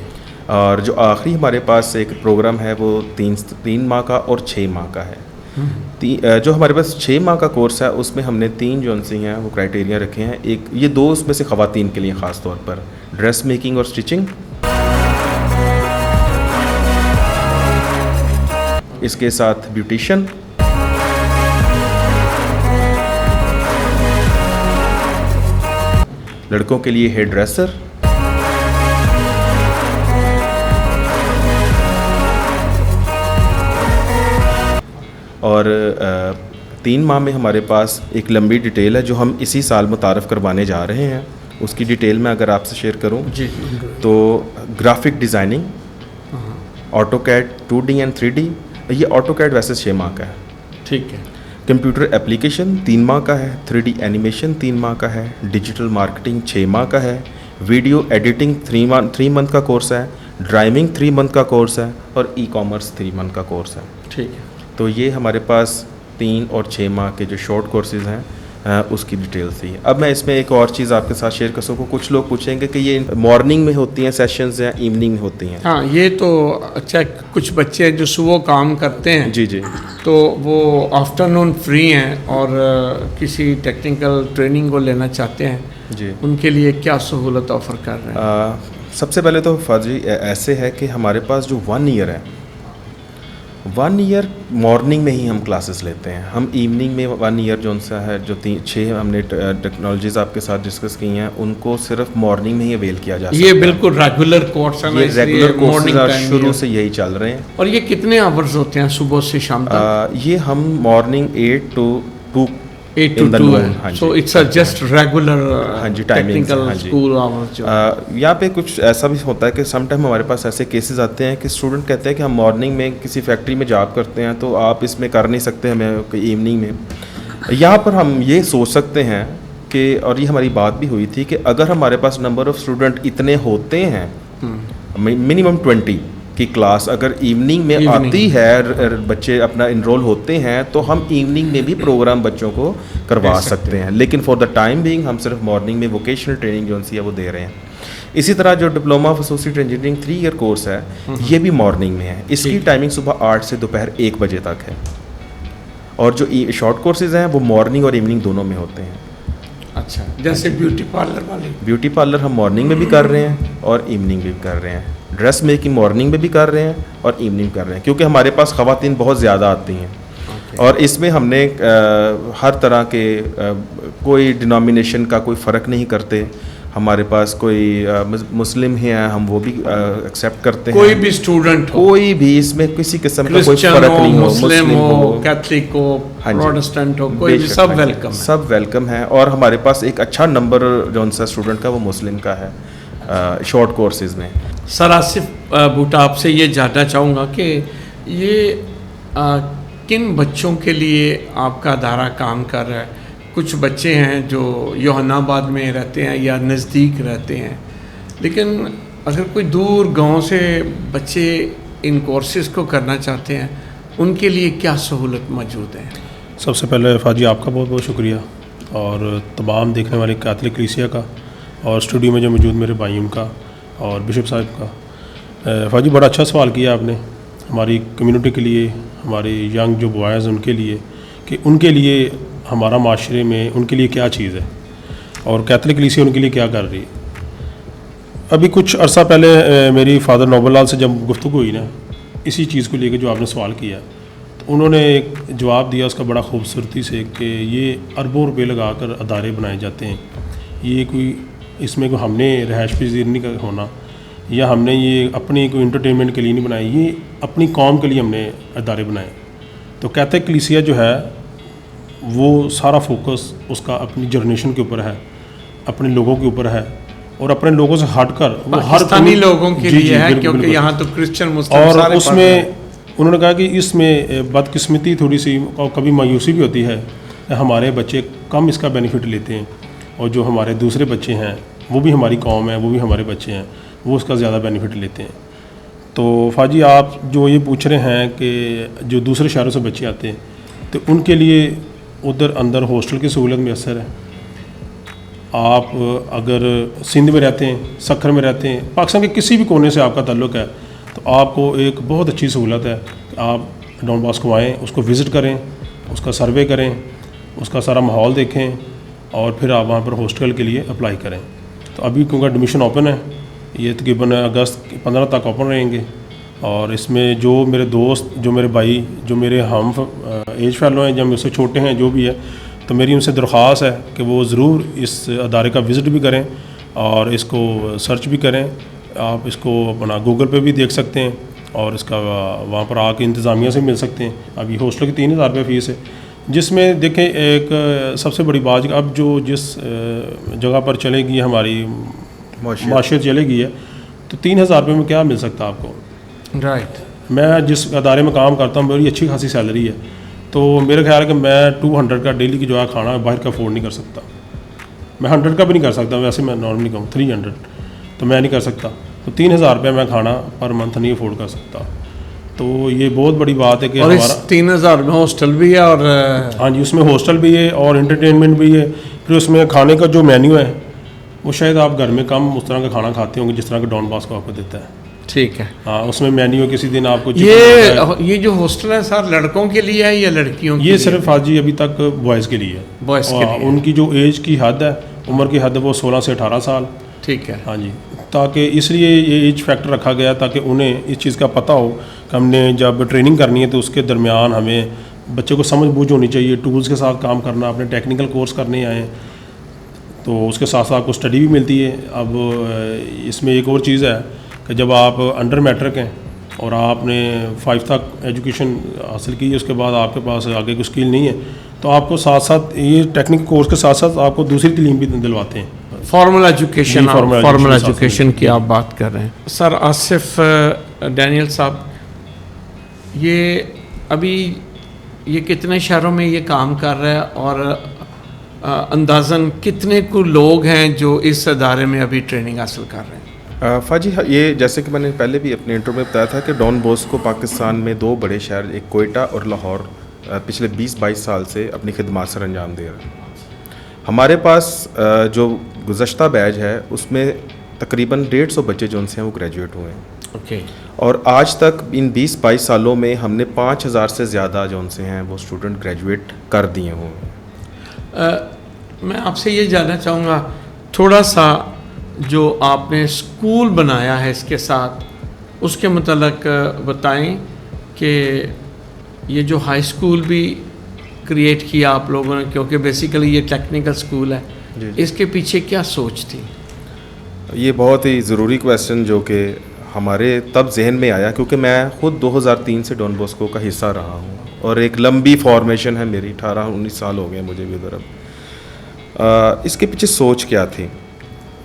[SPEAKER 2] और जो आखिरी हमारे पास एक प्रोग्राम है वो 3 माह का और 6 माह का है। जो हमारे पास 6 माह का कोर्स है उसमें हमने 3 जो सी हैं वो क्राइटेरिया रखे हैं। एक ये 2 उसमें से ख़वातीन के लिए ख़ास तौर पर ड्रेस मेकिंग और स्टिचिंग, इसके साथ ब्यूटिशियन, लड़कों के लिए हेयर ड्रेसर, और 3 माह में हमारे पास एक लंबी डिटेल है जो हम इसी साल मुतारफ़ करवाने जा रहे हैं। उसकी डिटेल मैं अगर आपसे शेयर करूं
[SPEAKER 1] जी,
[SPEAKER 2] तो graphic designing, AutoCAD 2D and 3D, ये ऑटोकैड वैसे 6 माह का है।
[SPEAKER 1] ठीक है।
[SPEAKER 2] कंप्यूटर एप्लीकेशन 3 माह का है, 3D एनिमेशन 3 माह का है, डिजिटल मार्केटिंग 6 माह का है, वीडियो एडिटिंग 3 मंथ का कोर्स है, ड्राइविंग 3 मंथ का कोर्स है और ई कॉमर्स 3 मंथ का कोर्स है।
[SPEAKER 1] ठीक है।
[SPEAKER 2] तो ये हमारे पास 3 और 6 माह के जो शॉर्ट कोर्सेज़ हैं उसकी डिटेल थी। अब मैं इसमें एक और चीज़ आपके साथ शेयर कर सकूँ। कुछ लोग पूछेंगे कि ये मॉर्निंग में होती हैं सेशंस या इवनिंग में होती हैं?
[SPEAKER 1] हाँ, ये तो अच्छा, कुछ बच्चे हैं जो सुबह काम करते हैं,
[SPEAKER 2] जी जी,
[SPEAKER 1] तो वो आफ्टरनून फ्री हैं और किसी टेक्निकल ट्रेनिंग को लेना चाहते हैं
[SPEAKER 2] जी,
[SPEAKER 1] उनके लिए क्या सहूलत ऑफ़र कर रहे हैं?
[SPEAKER 2] सबसे पहले तो फाजी ऐसे है कि हमारे पास जो 1 ईयर है, 1 ईयर मॉर्निंग में ही हम क्लासेस लेते हैं। हम इवनिंग में 1 ईयर जो सा है, जो 6 हमने टेक्नोलॉजीज़ आपके साथ डिस्कस की हैं, उनको सिर्फ मॉर्निंग में ही अवेल किया जा सकता है।
[SPEAKER 1] ये बिल्कुल रेगुलर कोर्स है,
[SPEAKER 2] ये रेगुलर कोर्सेज शुरू से यही चल रहे हैं।
[SPEAKER 1] और ये कितने आवर्स होते हैं सुबह से शाम तक?
[SPEAKER 2] ये हम मॉर्निंग 8 to 2
[SPEAKER 1] 8 to 2 है, so it's a just regular technical school hours.
[SPEAKER 2] यहाँ पे कुछ ऐसा भी होता है कि सम टाइम हमारे पास ऐसे केसेस आते हैं कि स्टूडेंट कहते हैं कि हम मॉर्निंग में किसी फैक्ट्री में जॉब करते हैं तो आप इसमें कर नहीं सकते हमें इवनिंग में। यहाँ पर हम ये सोच सकते हैं कि, और ये हमारी बात भी हुई थी कि अगर हमारे पास नंबर ऑफ़ स्टूडेंट इतने होते हैं, मिनिमम 20 की क्लास अगर इवनिंग में आती है, बच्चे अपना इनरोल होते हैं, तो हम इवनिंग में भी प्रोग्राम बच्चों को करवा सकते हैं। लेकिन फॉर द टाइम बीइंग हम सिर्फ मॉर्निंग में वोकेशनल ट्रेनिंग जो सी है वो दे रहे हैं। इसी तरह जो diploma of associate engineering 3 year course है, ये भी मॉर्निंग में है। इसकी टाइमिंग सुबह 8 से दोपहर 1 बजे तक है। और जो शॉर्ट कोर्सेज हैं वो मॉर्निंग और इवनिंग दोनों में होते हैं।
[SPEAKER 1] अच्छा, जैसे ब्यूटी पार्लर वाले?
[SPEAKER 2] ब्यूटी पार्लर हम मॉर्निंग में भी कर रहे हैं और इवनिंग में भी कर रहे हैं। ड्रेस मेकिंग मॉर्निंग में भी कर रहे हैं और इवनिंग कर रहे हैं, क्योंकि हमारे पास ख़वातीन बहुत ज़्यादा आती हैं। और इसमें हमने हर तरह के कोई डिनोमिनेशन का कोई फ़र्क नहीं करते। हमारे पास कोई मुस्लिम हैं, हम वो भी एक्सेप्ट करते हैं।
[SPEAKER 1] कोई भी स्टूडेंट हो,
[SPEAKER 2] कोई भी, इसमें किसी किस्म का कोई फ़र्क नहीं हो,
[SPEAKER 1] मुस्लिम हो, कैथलिक हो, प्रोटेस्टेंट हो, कोई भी, सब वेलकम है।
[SPEAKER 2] सब वेलकम है। और हमारे पास एक अच्छा नंबर जो सा स्टूडेंट का वो मुस्लिम का है शॉर्ट कोर्सेज में।
[SPEAKER 1] सर आसिफ बूटा, आपसे ये जानना चाहूँगा कि ये किन बच्चों के लिए आपका अदारा काम कर रहा है? कुछ बच्चे हैं जो योहानाबाद में रहते हैं या नज़दीक रहते हैं, लेकिन अगर कोई दूर गांव से बच्चे इन कोर्सेज को करना चाहते हैं, उनके लिए क्या सहूलत मौजूद है?
[SPEAKER 3] सबसे पहले फ़ाजी आपका बहुत बहुत शुक्रिया, और तमाम देखने वाले कैथलिक कलीसिया का, और स्टूडियो में जो मौजूद मेरे भाई उनका और बिशप साहब का। फ़ाजी बड़ा अच्छा सवाल किया आपने हमारी कम्युनिटी के लिए, हमारे यंग जो बॉयज़ उनके लिए, कि उनके लिए हमारा माशरे में उनके लिए क्या चीज़ है और कैथलिक कलीसिया उनके लिए क्या कर रही है। अभी कुछ अरसा पहले मेरी फादर नोबल लाल से जब गुफ्तगू हुई ना इसी चीज़ को लेकर जो आपने सवाल किया, तो उन्होंने एक जवाब दिया उसका बड़ा खूबसूरती से कि ये अरबों रुपये लगाकर अदारे बनाए जाते हैं, ये कोई इसमें कोई हमने रहायश पजीर नहीं का होना या हमने ये अपनी कोई इंटरटेनमेंट के लिए नहीं बनाए, ये अपनी कौम के लिए हमने अदारे बनाए। तो कहते हैं कलीसिया जो है वो सारा फोकस उसका अपनी जनरेशन के ऊपर है, अपने लोगों के ऊपर है और अपने लोगों से हटकर वो हर
[SPEAKER 1] पाकिस्तानी लोगों के लिए है,
[SPEAKER 3] बिल्कुल,
[SPEAKER 1] क्योंकि
[SPEAKER 3] बिल्कुल।
[SPEAKER 1] यहाँ तो क्रिश्चियन मुस्लिम
[SPEAKER 3] और
[SPEAKER 1] सारे
[SPEAKER 3] उसमें उन्होंने कहा कि इसमें बदकिस्मती थोड़ी सी और कभी मायूसी भी होती है, हमारे बच्चे कम इसका बेनिफिट लेते हैं और जो हमारे दूसरे बच्चे हैं वो भी हमारी कौम है, वो भी हमारे बच्चे हैं, वो उसका ज़्यादा बेनिफिट लेते हैं। तो फाजी आप जो ये पूछ रहे हैं कि जो दूसरे शहरों से बच्चे आते हैं तो उनके लिए उधर अंदर हॉस्टल की सहूलत मैसर है। आप अगर सिंध में रहते हैं, सखर में रहते हैं, पाकिस्तान के किसी भी कोने से आपका ताल्लुक़ है, तो आपको एक बहुत अच्छी सहूलत है कि आप डॉन बॉस्को आएँ, उसको विज़िट करें, उसका सर्वे करें, उसका सारा माहौल देखें और फिर आप वहाँ पर हॉस्टल के लिए अप्लाई करें। तो अभी क्योंकि एडमिशन ओपन है, ये तकरीबन अगस्त 15 तक ओपन रहेंगे और इसमें जो मेरे दोस्त, जो मेरे भाई, जो मेरे हम एज फेलो हैं, जो मुझसे छोटे हैं, जो भी है, तो मेरी उनसे दरख्वास्त है कि वो ज़रूर इस अदारे का विज़िट भी करें और इसको सर्च भी करें। आप इसको अपना गूगल पे भी देख सकते हैं और इसका वहाँ पर आके इंतज़ामिया से मिल सकते हैं। अभी हॉस्टल की 3000 रुपये फ़ीस है, जिसमें देखें एक सबसे बड़ी बात, अब जो जिस जगह पर चलेगी हमारी माशियत चलेगी है, तो 3000 रुपये में क्या मिल सकता है आपको।
[SPEAKER 1] राइट।
[SPEAKER 3] मैं जिस अदारे में काम करता हूँ मेरी अच्छी खासी सैलरी है, तो मेरा ख्याल है कि मैं 200 का डेली की जो है खाना बाहर का अफोर्ड नहीं कर सकता। मैं 100 का भी नहीं कर सकता, वैसे मैं नॉर्मली कहूँ 300 तो मैं नहीं कर सकता। तो 3000 रुपये मैं खाना पर मंथ नहीं अफोर्ड कर सकता। तो ये बहुत बड़ी बात है कि
[SPEAKER 1] और
[SPEAKER 3] हमारा
[SPEAKER 1] 3000 में हॉस्टल भी है और
[SPEAKER 3] हाँ जी, उसमें हॉस्टल भी है और एंटरटेनमेंट भी है। फिर उसमें खाने का जो मेन्यू है वो शायद आप घर में कम उस तरह का खाना खाते होंगे जिस तरह का डॉन बॉस्को आपको देता है।
[SPEAKER 1] ठीक है।
[SPEAKER 3] हाँ, उसमें मेन्यू किसी दिन आपको
[SPEAKER 1] ये जो हॉस्टल है सर लड़कों के लिए है या लड़कियों के लिए?
[SPEAKER 3] ये सिर्फ आज अभी तक बॉयज़ के लिए है।
[SPEAKER 1] बॉयज़ के लिए।
[SPEAKER 3] उनकी जो एज की हद है, उम्र की हद है, वो 16 से 18 साल।
[SPEAKER 1] ठीक है।
[SPEAKER 3] हाँ जी, ताकि इसलिए ये एज फैक्टर रखा गया ताकि उन्हें इस चीज़ का पता हो कि हमने जब ट्रेनिंग करनी है तो उसके दरमियान हमें बच्चे को समझ बूझ होनी चाहिए, टूल्स के साथ काम करना, अपने टेक्निकल कोर्स करने आए तो उसके साथ साथ आपको स्टडी भी मिलती है। अब इसमें एक और चीज़ है कि जब आप अंडर मैट्रिक हैं और आपने 5 तक एजुकेशन हासिल की है, उसके बाद आपके पास आगे कोई स्किल नहीं है, तो आपको साथ साथ ये टेक्निकल कोर्स के साथ साथ आपको दूसरी तालीम भी दिलवाते हैं।
[SPEAKER 1] Formal education, formal
[SPEAKER 3] education
[SPEAKER 1] education की आप बात कर रहे हैं। सर आसिफ डैनियल साहब, ये अभी ये कितने शहरों में ये काम कर रहा है और अंदाज़न कितने को लोग हैं जो इस अदारे में अभी ट्रेनिंग हासिल कर रहे हैं?
[SPEAKER 2] फाजी, ये जैसे कि मैंने पहले भी अपने इंटरव्यू में बताया था कि डॉन बॉस्को पाकिस्तान में 2 बड़े शहर, एक कोयटा और लाहौर, पिछले 20-22 साल से अपनी खिदमत सर अंजाम दे रहे हैं। हमारे पास जो गुज़श्ता बैच है उसमें तकरीबन 150 बच्चे जो उनसे हैं वो ग्रेजुएट हुए हैं।
[SPEAKER 1] ओके।
[SPEAKER 2] और आज तक इन 20-22 सालों में हमने 5000 से ज़्यादा जो उनसे हैं वो स्टूडेंट ग्रेजुएट कर दिए हुए हैं।
[SPEAKER 1] मैं आपसे ये जानना चाहूँगा थोड़ा सा जो आपने स्कूल बनाया है इसके साथ उसके मतलब बताएं कि ये जो हाई स्कूल भी क्रिएट किया आप लोगों ने, क्योंकि बेसिकली ये टेक्निकल स्कूल है, इसके पीछे क्या सोच थी?
[SPEAKER 2] ये बहुत ही ज़रूरी क्वेश्चन जो कि हमारे तब जहन में आया क्योंकि मैं ख़ुद 2003 से डॉन बॉस्को का हिस्सा रहा हूँ और एक लंबी फॉर्मेशन है मेरी, 18-19 साल हो गए मुझे भी उधर। अब इसके पीछे सोच क्या थी?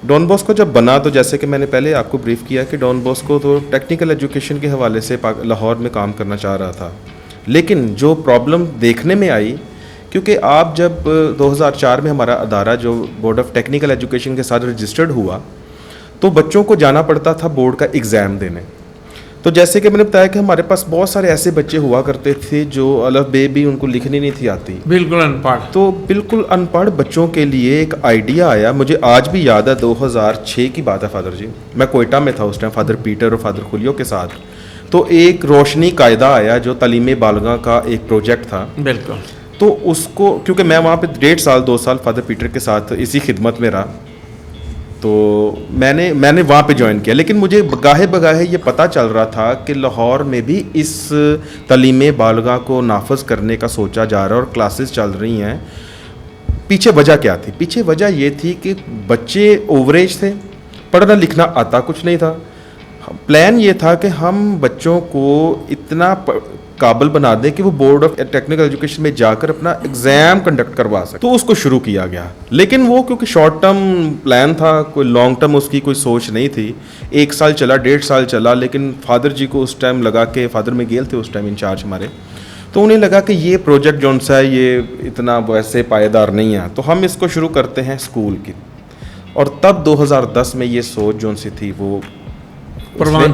[SPEAKER 2] डॉन बॉस्को जब बना तो जैसे कि मैंने पहले आपको ब्रीफ किया कि डॉन बॉस्को तो टेक्निकल एजुकेशन के हवाले से लाहौर में काम करना चाह रहा था, लेकिन जो प्रॉब्लम देखने में आई, क्योंकि आप जब 2004 में हमारा अदारा जो बोर्ड ऑफ टेक्निकल एजुकेशन के साथ रजिस्टर्ड हुआ तो बच्चों को जाना पड़ता था बोर्ड का एग्ज़ाम देने। तो जैसे कि मैंने बताया कि हमारे पास बहुत सारे ऐसे बच्चे हुआ करते थे जो अलफ बे भी उनको लिखनी नहीं थी आती,
[SPEAKER 1] बिल्कुल अनपढ़।
[SPEAKER 2] तो बिल्कुल अनपढ़ बच्चों के लिए एक आइडिया आया, मुझे आज भी याद है, 2006 की बात है फादर जी, मैं कोयटा में था उस टाइम फादर पीटर और फादर खुलियो के साथ। तो एक रोशनी कायदा आया जो तालीम बालगा का एक प्रोजेक्ट था।
[SPEAKER 1] बिल्कुल।
[SPEAKER 2] तो उसको क्योंकि मैं वहाँ पे 1.5 साल 2 साल फादर पीटर के साथ इसी खिदमत में रहा, तो मैंने वहाँ पे ज्वाइन किया, लेकिन मुझे गाहे बगाहे ये पता चल रहा था कि लाहौर में भी इस तलीम बालगा को नाफज करने का सोचा जा रहा है और क्लासेस चल रही हैं। पीछे वजह क्या थी? पीछे वजह ये थी कि बच्चे ओवरेज थे, पढ़ना लिखना आता कुछ नहीं था। प्लान ये था कि हम बच्चों को इतना काबिल बना दें कि वो बोर्ड ऑफ टेक्निकल एजुकेशन में जाकर अपना एग्ज़ाम कंडक्ट करवा सके। तो उसको शुरू किया गया, लेकिन वो क्योंकि शॉर्ट टर्म प्लान था, कोई लॉन्ग टर्म उसकी कोई सोच नहीं थी। 1 साल चला, 1.5 साल चला, लेकिन फादर जी को उस टाइम लगा के, फादर में गेल थे उस टाइम इंचार्ज हमारे, तो उन्हें लगा कि ये प्रोजेक्ट जो सा है ये इतना वैसे पायेदार नहीं है, तो हम इसको शुरू करते हैं स्कूल की। और तब 2010 में ये सोच जो सी थी वो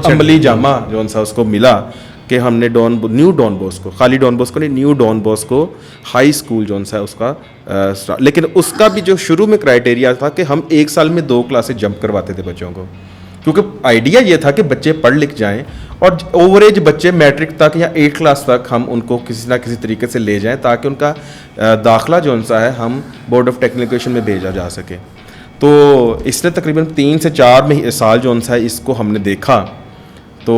[SPEAKER 2] अमली जामा जो सा उसको मिला कि हमने न्यू डॉन बॉस्को, खाली डॉन बॉस्को नहीं, new Don Bosco high school जो सा उसका लेकिन उसका भी जो शुरू में क्राइटेरिया था कि हम 1 साल में 2 क्लासेस जंप करवाते थे बच्चों को, क्योंकि आइडिया ये था कि बच्चे पढ़ लिख जाएं और ओवरेज बच्चे मैट्रिक तक या 8 क्लास तक हम उनको किसी ना किसी तरीके से ले जाएं ताकि उनका दाखिला जो सा है हम बोर्ड ऑफ टेक्निकल एजुकेशन में भेजा जा सके। तो इसने तकरीबन 3 से 4 साल जो सा है इसको हमने देखा। तो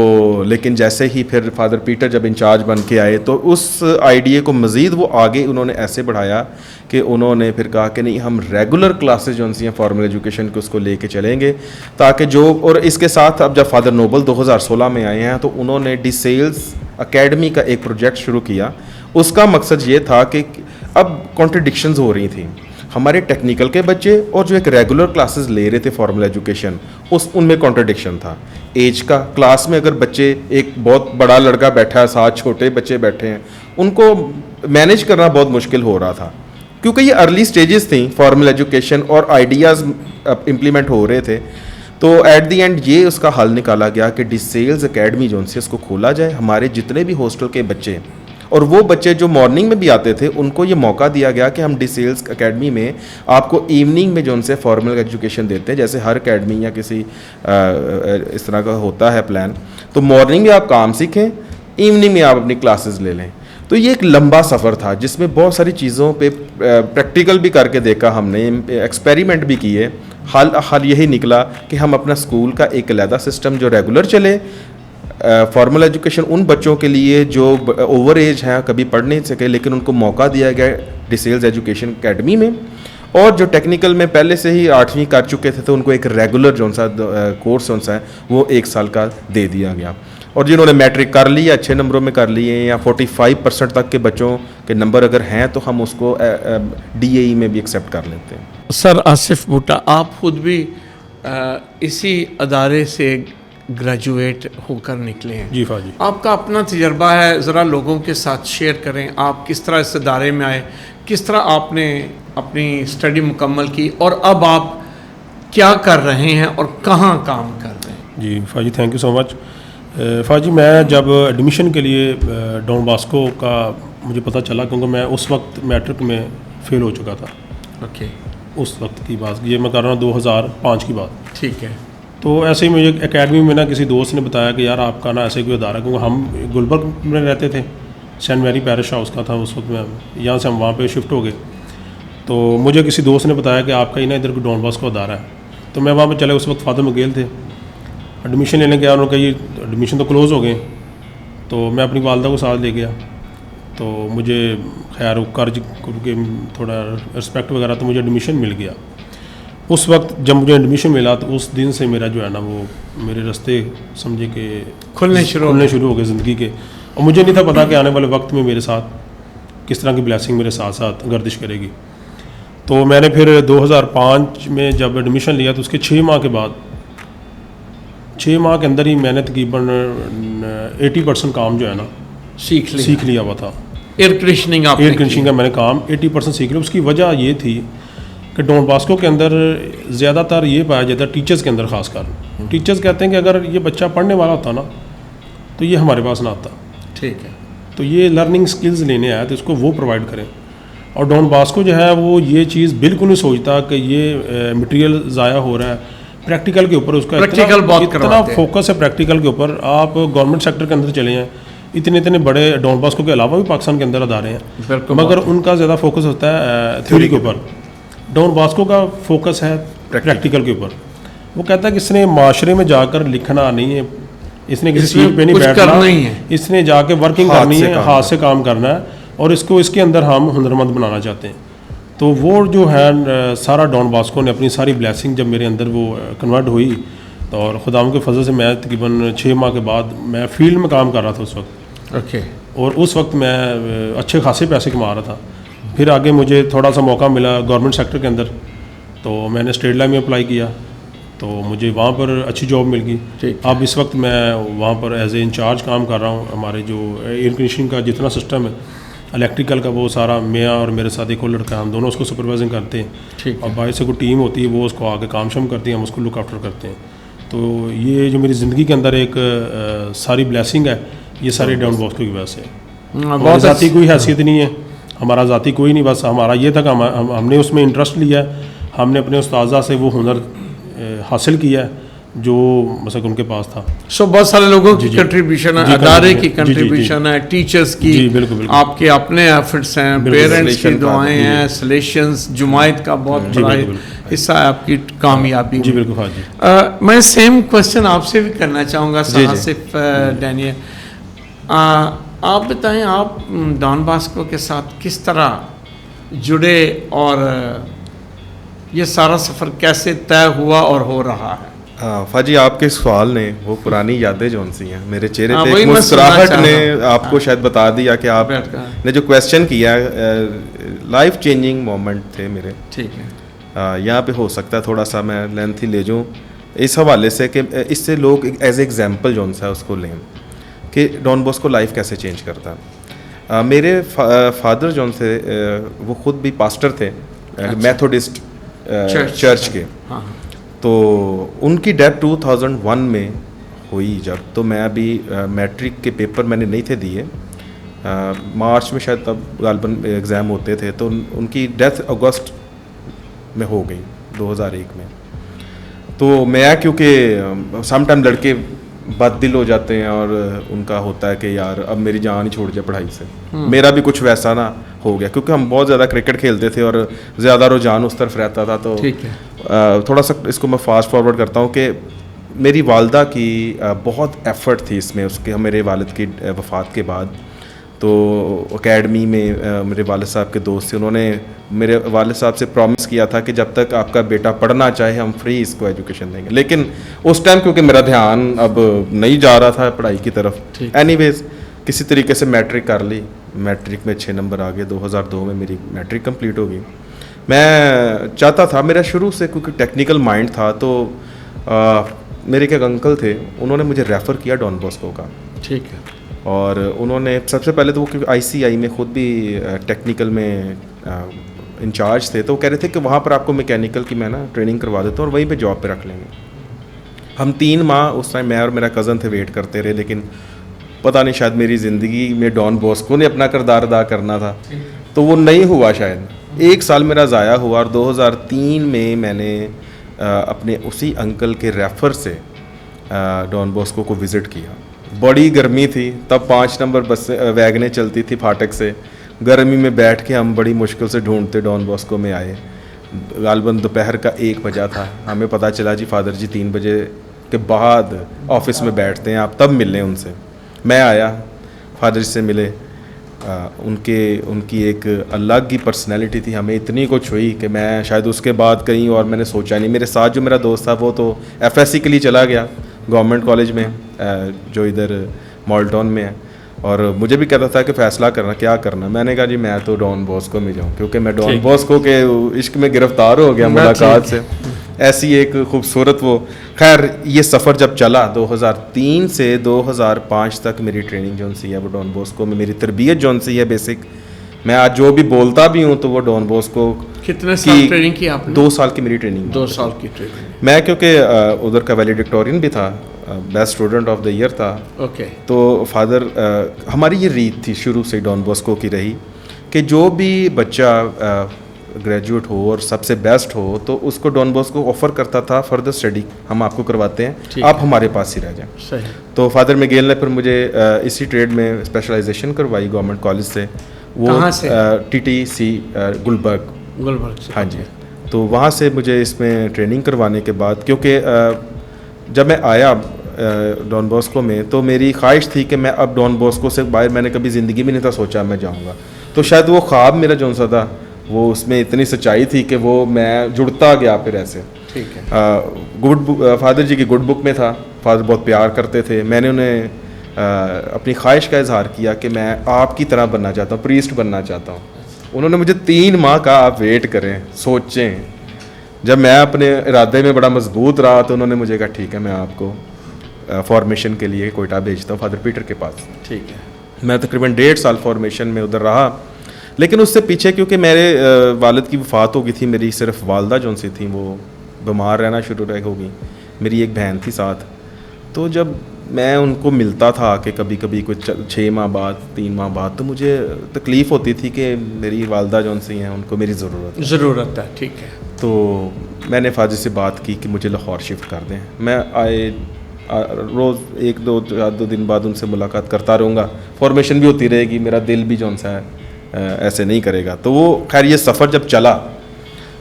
[SPEAKER 2] लेकिन जैसे ही फिर फादर पीटर जब इंचार्ज बन के आए तो उस आइडिया को मज़ीद वो आगे उन्होंने ऐसे बढ़ाया कि उन्होंने फिर कहा कि नहीं, हम रेगुलर क्लासेस जो सी हैं फॉर्मल एजुकेशन को उसको लेके चलेंगे, ताकि जो, और इसके साथ अब जब फादर नोबल 2016 में आए हैं तो उन्होंने डिसेल्स अकेडमी का एक प्रोजेक्ट शुरू किया। उसका मकसद ये था कि अब कॉन्ट्रडिक्शंस हो रही थी, हमारे टेक्निकल के बच्चे और जो एक रेगुलर क्लासेस ले रहे थे फॉर्मल एजुकेशन, उनमें कॉन्ट्रडिक्शन था। एज का, क्लास में अगर बच्चे, एक बहुत बड़ा लड़का बैठा है, 7 छोटे बच्चे बैठे हैं, उनको मैनेज करना बहुत मुश्किल हो रहा था, क्योंकि ये अर्ली स्टेजेस थी फॉर्मल एजुकेशन और आइडियाज़ इम्प्लीमेंट हो रहे थे। तो एट दी एंड ये उसका हल निकाला गया कि डिसेल्स अकेडमी जो से उसको खोला जाए, हमारे जितने भी हॉस्टल के बच्चे और वो बच्चे जो मॉर्निंग में भी आते थे उनको ये मौका दिया गया कि हम डिसेल्स अकेडमी में आपको इवनिंग में जो उनसे फॉर्मल एजुकेशन देते हैं, जैसे हर अकेडमी या किसी इस तरह का होता है प्लान। तो मॉर्निंग में आप काम सीखें, इवनिंग में आप अपनी क्लासेस ले लें। तो ये एक लंबा सफ़र था जिसमें बहुत सारी चीज़ों पे प्रैक्टिकल भी करके देखा हमने, एक्सपेरिमेंट भी किए। हल यही निकला कि हम अपना स्कूल का एक अलहदा सिस्टम जो रेगुलर चले, फॉर्मल एजुकेशन उन बच्चों के लिए जो ओवर एज हैं, कभी पढ़ नहीं सके, लेकिन उनको मौका दिया गया डिसेल्स एजुकेशन एकेडमी में, और जो टेक्निकल में पहले से ही 8वीं कर चुके थे तो उनको एक रेगुलर जो सा कोर्स जो सा है वो 1 साल का दे दिया गया। और जिन्होंने मैट्रिक कर ली, अच्छे नंबरों में कर लिए, या 45% तक के बच्चों के नंबर अगर हैं तो हम उसको DAE में भी एक्सेप्ट कर लेते हैं।
[SPEAKER 1] सर आसिफ बूटा, आप खुद भी इसी अदारे से ग्रेजुएट होकर निकले हैं।
[SPEAKER 3] जी फाजी,
[SPEAKER 1] आपका अपना तजर्बा है, ज़रा लोगों के साथ शेयर करें। आप किस तरह इस अदारे में आए, किस तरह आपने अपनी स्टडी मुकम्मल की और अब आप क्या कर रहे हैं और कहाँ काम कर रहे हैं?
[SPEAKER 3] जी फाजी, थैंक यू सो मच। फाजी, मैं जब एडमिशन के लिए डॉन बॉस्को का मुझे पता चला, क्योंकि मैं उस वक्त मैट्रिक में फ़ेल हो चुका था।
[SPEAKER 1] ओके,
[SPEAKER 3] उस वक्त की बात, ये मैं कर रहा हूँ 2005 की बात।
[SPEAKER 1] ठीक है।
[SPEAKER 3] तो ऐसे ही मुझे एकेडमी में ना किसी दोस्त ने बताया कि यार आपका ना ऐसे कोई अदारा, क्योंकि हम गुलबर्ग में रहते थे, सेंट मैरी पैरिश हाउस का था उस वक्त में, यहाँ से हम वहाँ पे शिफ्ट हो गए। तो मुझे किसी दोस्त ने बताया कि आपका ही ना इधर डॉन बॉस्को अदारा है। तो मैं वहाँ पे चले, उस वक्त फादर मगेल थे, एडमिशन लेने गया, उन्होंने कहा ये एडमिशन तो क्लोज़ हो गए। तो मैं अपनी वालदा को साथ ले गया, तो मुझे खैर कर्ज के थोड़ा रिस्पेक्ट वगैरह, तो मुझे एडमिशन मिल गया। उस वक्त जब मुझे एडमिशन मिला तो उस दिन से मेरा जो है ना वो मेरे रास्ते समझे कि खुलने शुरू हो गए ज़िंदगी के। और मुझे नहीं था पता कि आने वाले वक्त में मेरे साथ किस तरह की ब्लेसिंग मेरे साथ साथ गर्दिश करेगी। तो मैंने फिर 2005 में जब एडमिशन लिया तो उसके 6 माह के बाद, 6 माह के अंदर ही मैंने तकरीबन 80% काम जो है ना सीख लिया हुआ था। एयर कंडीशनिंग का मैंने काम 80% सीख लिया। उसकी वजह ये थी कि डॉन बॉस्को के अंदर ज़्यादातर ये पाया जाता है, टीचर्स के अंदर ख़ासकर टीचर्स कहते हैं कि अगर ये बच्चा पढ़ने वाला होता ना तो ये हमारे पास ना आता।
[SPEAKER 1] ठीक है।
[SPEAKER 3] तो ये लर्निंग स्किल्स लेने आया तो इसको वो प्रोवाइड करें। और डॉन बॉस्को जो है वो ये चीज़ बिल्कुल नहीं सोचता कि ये मटेरियल ज़ाया हो रहा है, प्रैक्टिकल के ऊपर उसका इतना फोकस है प्रैक्टिकल के ऊपर। आप गवर्नमेंट सेक्टर के अंदर चले जाएँ, इतने बड़े डॉन बॉस्को के अलावा भी पाकिस्तान के अंदर अदारे हैं, मगर उनका ज़्यादा फोकस होता है थ्योरी के ऊपर। डॉन बॉस्को का फोकस है प्रैक्टिकल के ऊपर। वो कहता है कि इसने माशरे में जाकर लिखना नहीं है, इसने किसी
[SPEAKER 1] इसमें
[SPEAKER 3] सीट पे नहीं
[SPEAKER 1] कुछ
[SPEAKER 3] बैठना,
[SPEAKER 1] करना ही है।
[SPEAKER 3] इसने जाके वर्किंग
[SPEAKER 2] हाथ
[SPEAKER 3] करनी
[SPEAKER 2] से
[SPEAKER 3] है,
[SPEAKER 2] काम
[SPEAKER 3] हाथ से काम करना है, और इसको इसके अंदर हम हुनरमंद बनाना चाहते हैं। तो वो जो है सारा डॉन बॉस्को ने अपनी सारी ब्लेसिंग जब मेरे अंदर वो कन्वर्ट हुई, तो और खुदाम के फजल से मैं तकरीबन 6 माह के बाद मैं फील्ड में काम कर रहा था उस वक्त,
[SPEAKER 1] ओके,
[SPEAKER 3] और उस वक्त मैं अच्छे खासे पैसे कमा रहा था। फिर आगे मुझे थोड़ा सा मौका मिला गवर्नमेंट सेक्टर के अंदर, तो मैंने स्टेट लाइन में अप्लाई किया, तो मुझे वहाँ पर अच्छी जॉब मिल गई।
[SPEAKER 1] ठीक।
[SPEAKER 3] अब इस वक्त मैं वहाँ पर एज ए इंचार्ज काम कर रहा हूँ। हमारे जो एयर कंडीशनिंग का जितना सिस्टम है, इलेक्ट्रिकल का, वो सारा मैं और मेरे साथ एक और लड़का, हम दोनों उसको सुपरवाइजिंग करते हैं।
[SPEAKER 1] ठीक
[SPEAKER 3] और बाहर से कोई टीम होती है, वो उसको आगे काम शाम करती है, हम उसको लुक आफ्टर करते हैं। तो ये जो मेरी ज़िंदगी के अंदर एक सारी ब्लेसिंग है, ये सारी डॉन बॉस्को की वजह से। हमारी
[SPEAKER 1] बहुत
[SPEAKER 3] ज़ाती कोई हैसियत नहीं है, हमारा ज़ाती कोई नहीं, बस हमारा ये था कि हमने उसमें इंटरेस्ट लिया, हमने अपने उस्ताज़ा से वो हुनर हासिल किया जो मतलब उनके पास था।
[SPEAKER 1] सो बहुत सारे लोगों की कंट्रीब्यूशन है,
[SPEAKER 3] जी,
[SPEAKER 1] अदारे की
[SPEAKER 3] जी, जी,
[SPEAKER 1] कंट्रीब्यूशन है, टीचर्स की,
[SPEAKER 3] जी, बिल्कुल, बिल्कुल।
[SPEAKER 1] आपके अपने एफर्ट्स हैं,
[SPEAKER 3] बिल्कुल,
[SPEAKER 1] पेरेंट्स की
[SPEAKER 2] सलेशन का,
[SPEAKER 1] दुआएं हैं, सलेशंस, जुमायत का बहुत
[SPEAKER 3] जी,
[SPEAKER 1] बड़ा
[SPEAKER 3] बिल्कुल,
[SPEAKER 1] हिस्सा है आपकी कामयाबी
[SPEAKER 3] जी
[SPEAKER 1] में।
[SPEAKER 3] बिल्कुल हाँ जी।
[SPEAKER 1] मैं सेम क्वेश्चन आपसे भी करना चाहूँगा
[SPEAKER 2] जी, जी।
[SPEAKER 1] सासिफ डैनियल, आप बताएं आप डॉन बॉस्को के साथ किस तरह जुड़े और ये सारा सफ़र कैसे तय हुआ और हो रहा है?
[SPEAKER 2] हाँ फाजी, आपके सवाल ने वो पुरानी यादें जौन सी हैं मेरे चेहरे
[SPEAKER 1] हाँ,
[SPEAKER 2] पे
[SPEAKER 1] वही
[SPEAKER 2] एक
[SPEAKER 1] मैं सुनना
[SPEAKER 2] मुस्कुराहट
[SPEAKER 1] चाह
[SPEAKER 2] ने
[SPEAKER 1] रहा हूँ।
[SPEAKER 2] आपको शायद बता दिया कि आप
[SPEAKER 1] बैठ कर।
[SPEAKER 2] ने जो क्वेश्चन किया, लाइफ चेंजिंग मोमेंट थे मेरे।
[SPEAKER 1] ठीक है,
[SPEAKER 2] यहाँ पे हो सकता है थोड़ा सा मैं लेंथ ही ले जाऊँ इस हवाले से कि इससे लोग एज एग्जाम्पल जौन सा है उसको लें कि डॉन बॉस्को लाइफ कैसे चेंज करता है। मेरे फादर जौन से वो खुद भी पास्टर थे, मेथोडिस्ट चर्च के।
[SPEAKER 1] हाँ,
[SPEAKER 2] तो उनकी डेथ 2001 में हुई जब, तो मैं अभी मैट्रिक के पेपर मैंने नहीं थे दिए, मार्च में शायद तब गालबन एग्ज़ाम होते थे, तो उनकी डेथ अगस्त में हो गई 2001 में। तो मैं क्योंकि समटाइम लड़के बददिल हो जाते हैं और उनका होता है कि यार अब मेरी जान ही छोड़ जाए पढ़ाई से, मेरा भी कुछ वैसा ना हो गया, क्योंकि हम बहुत ज़्यादा क्रिकेट खेलते थे और ज़्यादा रुझान उस तरफ रहता था। तो
[SPEAKER 1] ठीक है,
[SPEAKER 2] थोड़ा सा इसको मैं फास्ट फॉरवर्ड करता हूँ कि मेरी वालदा की बहुत एफ़र्ट थी इसमें, उसके मेरे वालिद की वफ़ात के बाद। तो एकेडमी में मेरे वालिद साहब के दोस्त थे, उन्होंने मेरे वालिद साहब से प्रॉमिस किया था कि जब तक आपका बेटा पढ़ना चाहे हम फ्री इसको एजुकेशन देंगे। लेकिन उस टाइम क्योंकि मेरा ध्यान अब नहीं जा रहा था पढ़ाई की तरफ, एनीवेज किसी तरीके से मैट्रिक कर ली, मैट्रिक में 6 नंबर आ गए, 2002 में मेरी मैट्रिक कंप्लीट हो गई। मैं चाहता था, मेरा शुरू से क्योंकि टेक्निकल माइंड था, तो मेरे एक अंकल थे, उन्होंने मुझे रेफ़र किया डॉन बॉस्को का।
[SPEAKER 1] ठीक है,
[SPEAKER 2] और उन्होंने सबसे पहले तो वो क्योंकि ICI में खुद भी टेक्निकल में इंचार्ज थे, तो वो कह रहे थे कि वहाँ पर आपको मैकेनिकल की मैं ना ट्रेनिंग करवा देता हूँ और वहीं पे जॉब पे रख लेंगे। हम 3 माह उस टाइम मैं और मेरा कज़न थे वेट करते रहे, लेकिन पता नहीं शायद मेरी ज़िंदगी में डॉन बॉस्को ने अपना किरदार अदा करना था, तो वो नहीं हुआ शायद। 1 साल मेरा ज़ाया हुआ और 2003 में मैंने अपने उसी अंकल के रेफ़र से डॉन बॉस्को को विज़िट किया। बड़ी गर्मी थी तब, 5 नंबर बस वैगनें चलती थी फाटक से, गर्मी में बैठ के हम बड़ी मुश्किल से ढूंढते डॉन बॉस्को में आए। गालबन दोपहर का 1 बजा था, हमें पता चला जी फादर जी 3 बजे के बाद ऑफिस में बैठते हैं, आप तब मिलें उनसे। मैं आया, फादर जी से मिले, उनकी एक अलग ही पर्सनैलिटी थी, हमें इतनी कुछ हुई कि मैं शायद उसके बाद कहीं और मैंने सोचा नहीं। मेरे साथ जो मेरा दोस्त था वो तो FSC के लिए चला गया गवर्नमेंट कॉलेज में, जो इधर मॉल्टॉन में है, और मुझे भी कहता था कि फ़ैसला करना क्या करना। मैंने कहा जी मैं तो डॉन बॉस्को में जाऊँ, क्योंकि मैं डॉन बॉस्को के इश्क में गिरफ्तार हो गया मुलाकात से। ऐसी एक खूबसूरत वो, खैर ये सफ़र जब चला 2003 से 2005 तक मेरी ट्रेनिंग जौन सी है वो डॉन बॉस्को में, मेरी तरबियत जौन सी है बेसिक, मैं आज जो भी बोलता भी हूँ तो वो डॉन बॉस्को।
[SPEAKER 1] कितने साल ट्रेनिंग की आपने?
[SPEAKER 2] 2 साल की मेरी ट्रेनिंग।
[SPEAKER 1] 2 साल की ट्रेनिंग।
[SPEAKER 2] मैं क्योंकि उधर का वैलिडिक्टोरियन भी था, best student of the year था।
[SPEAKER 1] ओके।
[SPEAKER 2] तो फादर, हमारी ये रीत थी शुरू से डॉन बॉस्को की रही कि जो भी बच्चा ग्रेजुएट हो और सबसे बेस्ट हो तो उसको डॉन बॉस्को ऑफर करता था फर्दर स्टडी हम आपको करवाते हैं, आप हमारे पास ही रह जाएं।
[SPEAKER 1] सही।
[SPEAKER 2] तो फादर मिगेल ने फिर मुझे इसी ट्रेड में स्पेशलाइजेशन करवाई गवर्नमेंट कॉलेज से। वो
[SPEAKER 1] कहाँ से?
[SPEAKER 2] TTC गुलबर्ग
[SPEAKER 1] गुलबर्ग से।
[SPEAKER 2] हाँ जी। तो वहाँ से मुझे इसमें ट्रेनिंग करवाने के बाद, क्योंकि जब मैं आया डॉन बॉस्को में तो मेरी ख्वाहिश थी कि मैं अब डॉन बॉस्को से बाहर, मैंने कभी ज़िंदगी में नहीं था सोचा मैं जाऊँगा, तो शायद वो ख्वाब मेरा जौन सा था वो उसमें इतनी सच्चाई थी कि वो मैं जुड़ता गया फिर ऐसे।
[SPEAKER 1] ठीक है।
[SPEAKER 2] गुड बुक फादर जी की गुड बुक में था, फादर बहुत प्यार करते थे, मैंने उन्हें अपनी ख्वाहिश का इजहार किया कि मैं आपकी तरह बनना चाहता हूँ, प्रीस्ट बनना चाहता हूँ। उन्होंने मुझे 3 माह कहा आप वेट करें, सोचें। जब मैं अपने इरादे में बड़ा मजबूत रहा तो उन्होंने मुझे कहा ठीक है मैं आपको फॉर्मेशन के लिए कोयटा भेजता हूँ फादर पीटर के पास।
[SPEAKER 1] ठीक है।
[SPEAKER 2] मैं तकरीबन 1.5 साल फॉर्मेशन में उधर रहा, लेकिन उससे पीछे क्योंकि मेरे वालिद की वफ़ात हो गई थी, मेरी सिर्फ वालदा जो सी थी वो बीमार रहना शुरू हो गई, मेरी एक बहन थी साथ। तो जब मैं उनको मिलता था कि कभी कभी कुछ 6 माह बाद 3 माह बाद, तो मुझे तकलीफ़ होती थी कि मेरी वालदा जो सी हैं उनको मेरी ज़रूरत
[SPEAKER 1] है। ठीक है।
[SPEAKER 2] तो मैंने फादर से बात की कि मुझे लाहौर शिफ्ट कर दें। मैं रोज़ 1-2 दिन बाद उनसे मुलाकात करता रहूँगा, फॉर्मेशन भी होती रहेगी, मेरा दिल भी जौन सा है ऐसे नहीं करेगा। तो वो खैर ये सफ़र जब चला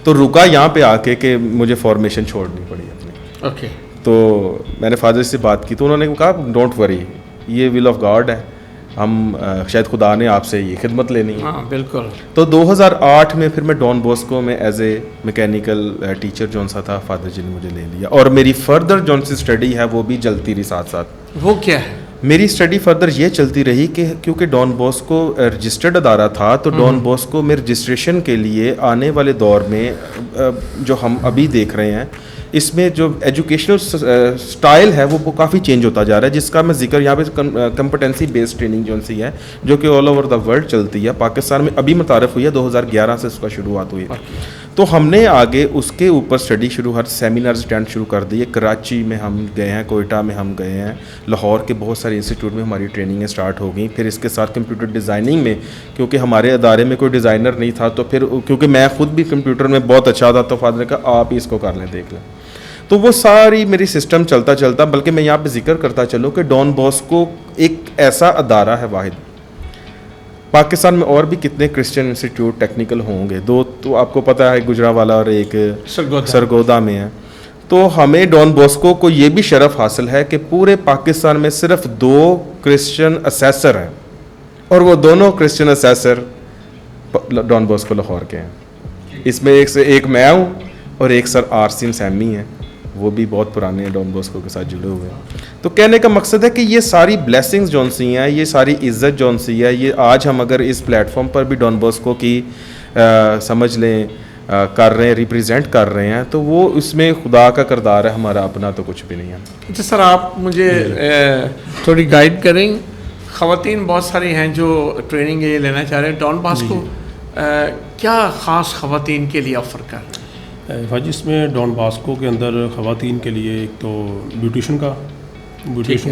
[SPEAKER 2] तो रुका यहाँ पे आके कि मुझे फॉर्मेशन छोड़नी पड़ी अपनी।
[SPEAKER 1] ओके।
[SPEAKER 2] तो मैंने फादर से बात की तो उन्होंने कहा डोंट वरी, ये विल ऑफ गॉड है, हम शायद खुदा ने आपसे ये खिदमत लेनी है।
[SPEAKER 1] हाँ बिल्कुल।
[SPEAKER 2] तो 2008 में फिर मैं डॉन बॉस्को में एज ए मैकेनिकल टीचर जौन सा था, फादर जी ने मुझे ले लिया और मेरी फर्दर जौन सी स्टडी है वो भी चलती रही साथ साथ।
[SPEAKER 1] वो क्या है?
[SPEAKER 2] मेरी स्टडी फर्दर ये चलती रही कि क्योंकि डॉन बॉस्को रजिस्टर्ड अदारा था, तो डॉन बॉस्को में रजिस्ट्रेशन के लिए आने वाले दौर में जो हम अभी देख रहे हैं, इसमें जो एजुकेशनल स्टाइल है वो काफ़ी चेंज होता जा रहा है, जिसका मैं जिक्र यहाँ पे कंपटेंसी बेस्ड ट्रेनिंग जो सी है जो कि ऑल ओवर द वर्ल्ड चलती है। पाकिस्तान में अभी मुतारफ़ हुई है, 2011 से उसका शुरुआत हुई। तो हमने आगे उसके ऊपर स्टडी शुरू, हर सेमिनार्स अटेंड शुरू कर दिए। कराची में हम गए हैं, कोयटा में हम गए हैं, लाहौर के बहुत सारे इंस्टीट्यूट में हमारी ट्रेनिंगें स्टार्ट हो गई। फिर इसके साथ कंप्यूटर डिज़ाइनिंग में, क्योंकि हमारे अदारे में कोई डिज़ाइनर नहीं था, तो फिर क्योंकि मैं ख़ुद भी कंप्यूटर में बहुत अच्छा था, तो फादर ने कहा आप ही इसको कर लें, देख लें। तो वो सारी मेरी सिस्टम चलता चलता, बल्कि मैं यहाँ पे जिक्र करता चलूँ कि डॉन बॉस्को एक ऐसा अदारा है वाहिद, पाकिस्तान में और भी कितने क्रिश्चियन इंस्टीट्यूट टेक्निकल होंगे, 2 तो आपको पता है, गुजरावाला और एक सरगोदा में है। तो हमें डॉन बॉस्को को ये भी शरफ हासिल है कि पूरे पाकिस्तान में सिर्फ 2 क्रिश्चियन असेसर हैं, और वो दोनों Christian assessor Don Bosco Lahore के हैं। इसमें एक से एक मैं हूँ और एक सर आरसीन सैमी हैं, वो भी बहुत पुराने डॉन बॉस्को के साथ जुड़े हुए हैं। तो कहने का मकसद है कि ये सारी ब्लेसिंग्स जौन सी हैं, ये सारी इज़्ज़त जौन सी है, ये आज हम अगर इस प्लेटफॉर्म पर भी डॉन बॉस्को की समझ लें कर रहे हैं, रिप्रेजेंट कर रहे हैं, तो वो उसमें खुदा का किरदार है, हमारा अपना तो कुछ भी नहीं है।
[SPEAKER 1] अच्छा सर, आप मुझे थोड़ी गाइड करें। ख़वातीन बहुत सारी हैं जो ट्रेनिंग ये लेना चाह रहे हैं, डॉन बॉस्को क्या ख़ास ख़वातीन के लिए ऑफ़र कर रहे हैं?
[SPEAKER 3] भाजी इसमें डॉन बॉस्को के अंदर ख़वातीन के लिए एक तो ब्यूटिशन का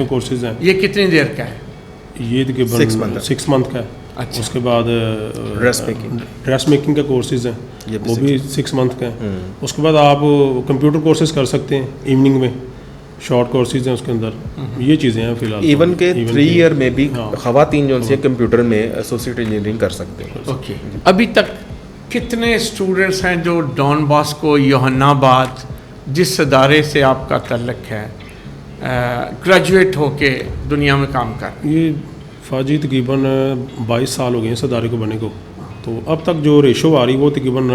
[SPEAKER 3] कोर्सेज़ हैं।
[SPEAKER 1] ये कितनी देर का है?
[SPEAKER 3] ये तकरीबन 6 मंथ का है।
[SPEAKER 1] अच्छा।
[SPEAKER 3] उसके बाद ड्रेस मेकिंग का कोर्सेज़ हैं, वो भी 6 मंथ का है। उसके बाद आप कंप्यूटर कोर्सेज़ कर सकते हैं इवनिंग में, शॉर्ट कोर्सेज हैं उसके अंदर, ये चीज़ें हैं फिलहाल।
[SPEAKER 2] इवन के 3 ईयर में भी ख़वातीन जो सी कंप्यूटर में एसोसिएट इंजीनियरिंग कर सकते हैं।
[SPEAKER 1] ओके। अभी तक कितने स्टूडेंट्स हैं जो डॉन बॉस्को योहन्नाबाद, जिस अदारे से आपका तल्लक है, ग्रेजुएट होके दुनिया में काम कर?
[SPEAKER 3] ये फ़ाजी तकरीबन 22 साल हो गए इस अदारे को बने को, तो अब तक जो रेशो आ रही वो तकरीबन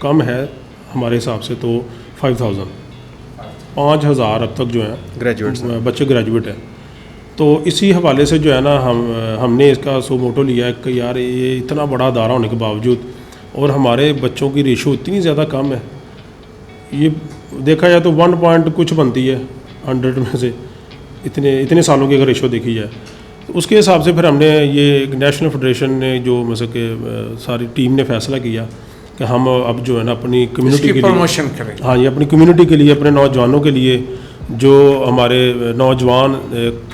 [SPEAKER 3] कम है हमारे हिसाब से, तो 5,000 अब तक जो है
[SPEAKER 2] ग्रेजुएट्स
[SPEAKER 3] बच्चे ग्रेजुएट हैं। तो इसी हवाले से जो है ना हमने इसका सो मोटो लिया है कि यार ये इतना बड़ा अदारा होने के बावजूद और हमारे बच्चों की रेशो इतनी ज़्यादा कम है, ये देखा जाए तो 1 पॉइंट कुछ बनती है 100 में से, इतने सालों की अगर रेशो देखी जाए तो उसके हिसाब से फिर हमने ये नेशनल फेडरेशन ने जो मतलब कि सारी टीम ने फैसला किया कि हम अब जो है ना अपनी कम्युनिटी के लिए
[SPEAKER 1] प्रमोशन करें।
[SPEAKER 3] हाँ, ये अपनी कम्युनिटी के लिए, अपने नौजवानों के लिए, जो हमारे नौजवान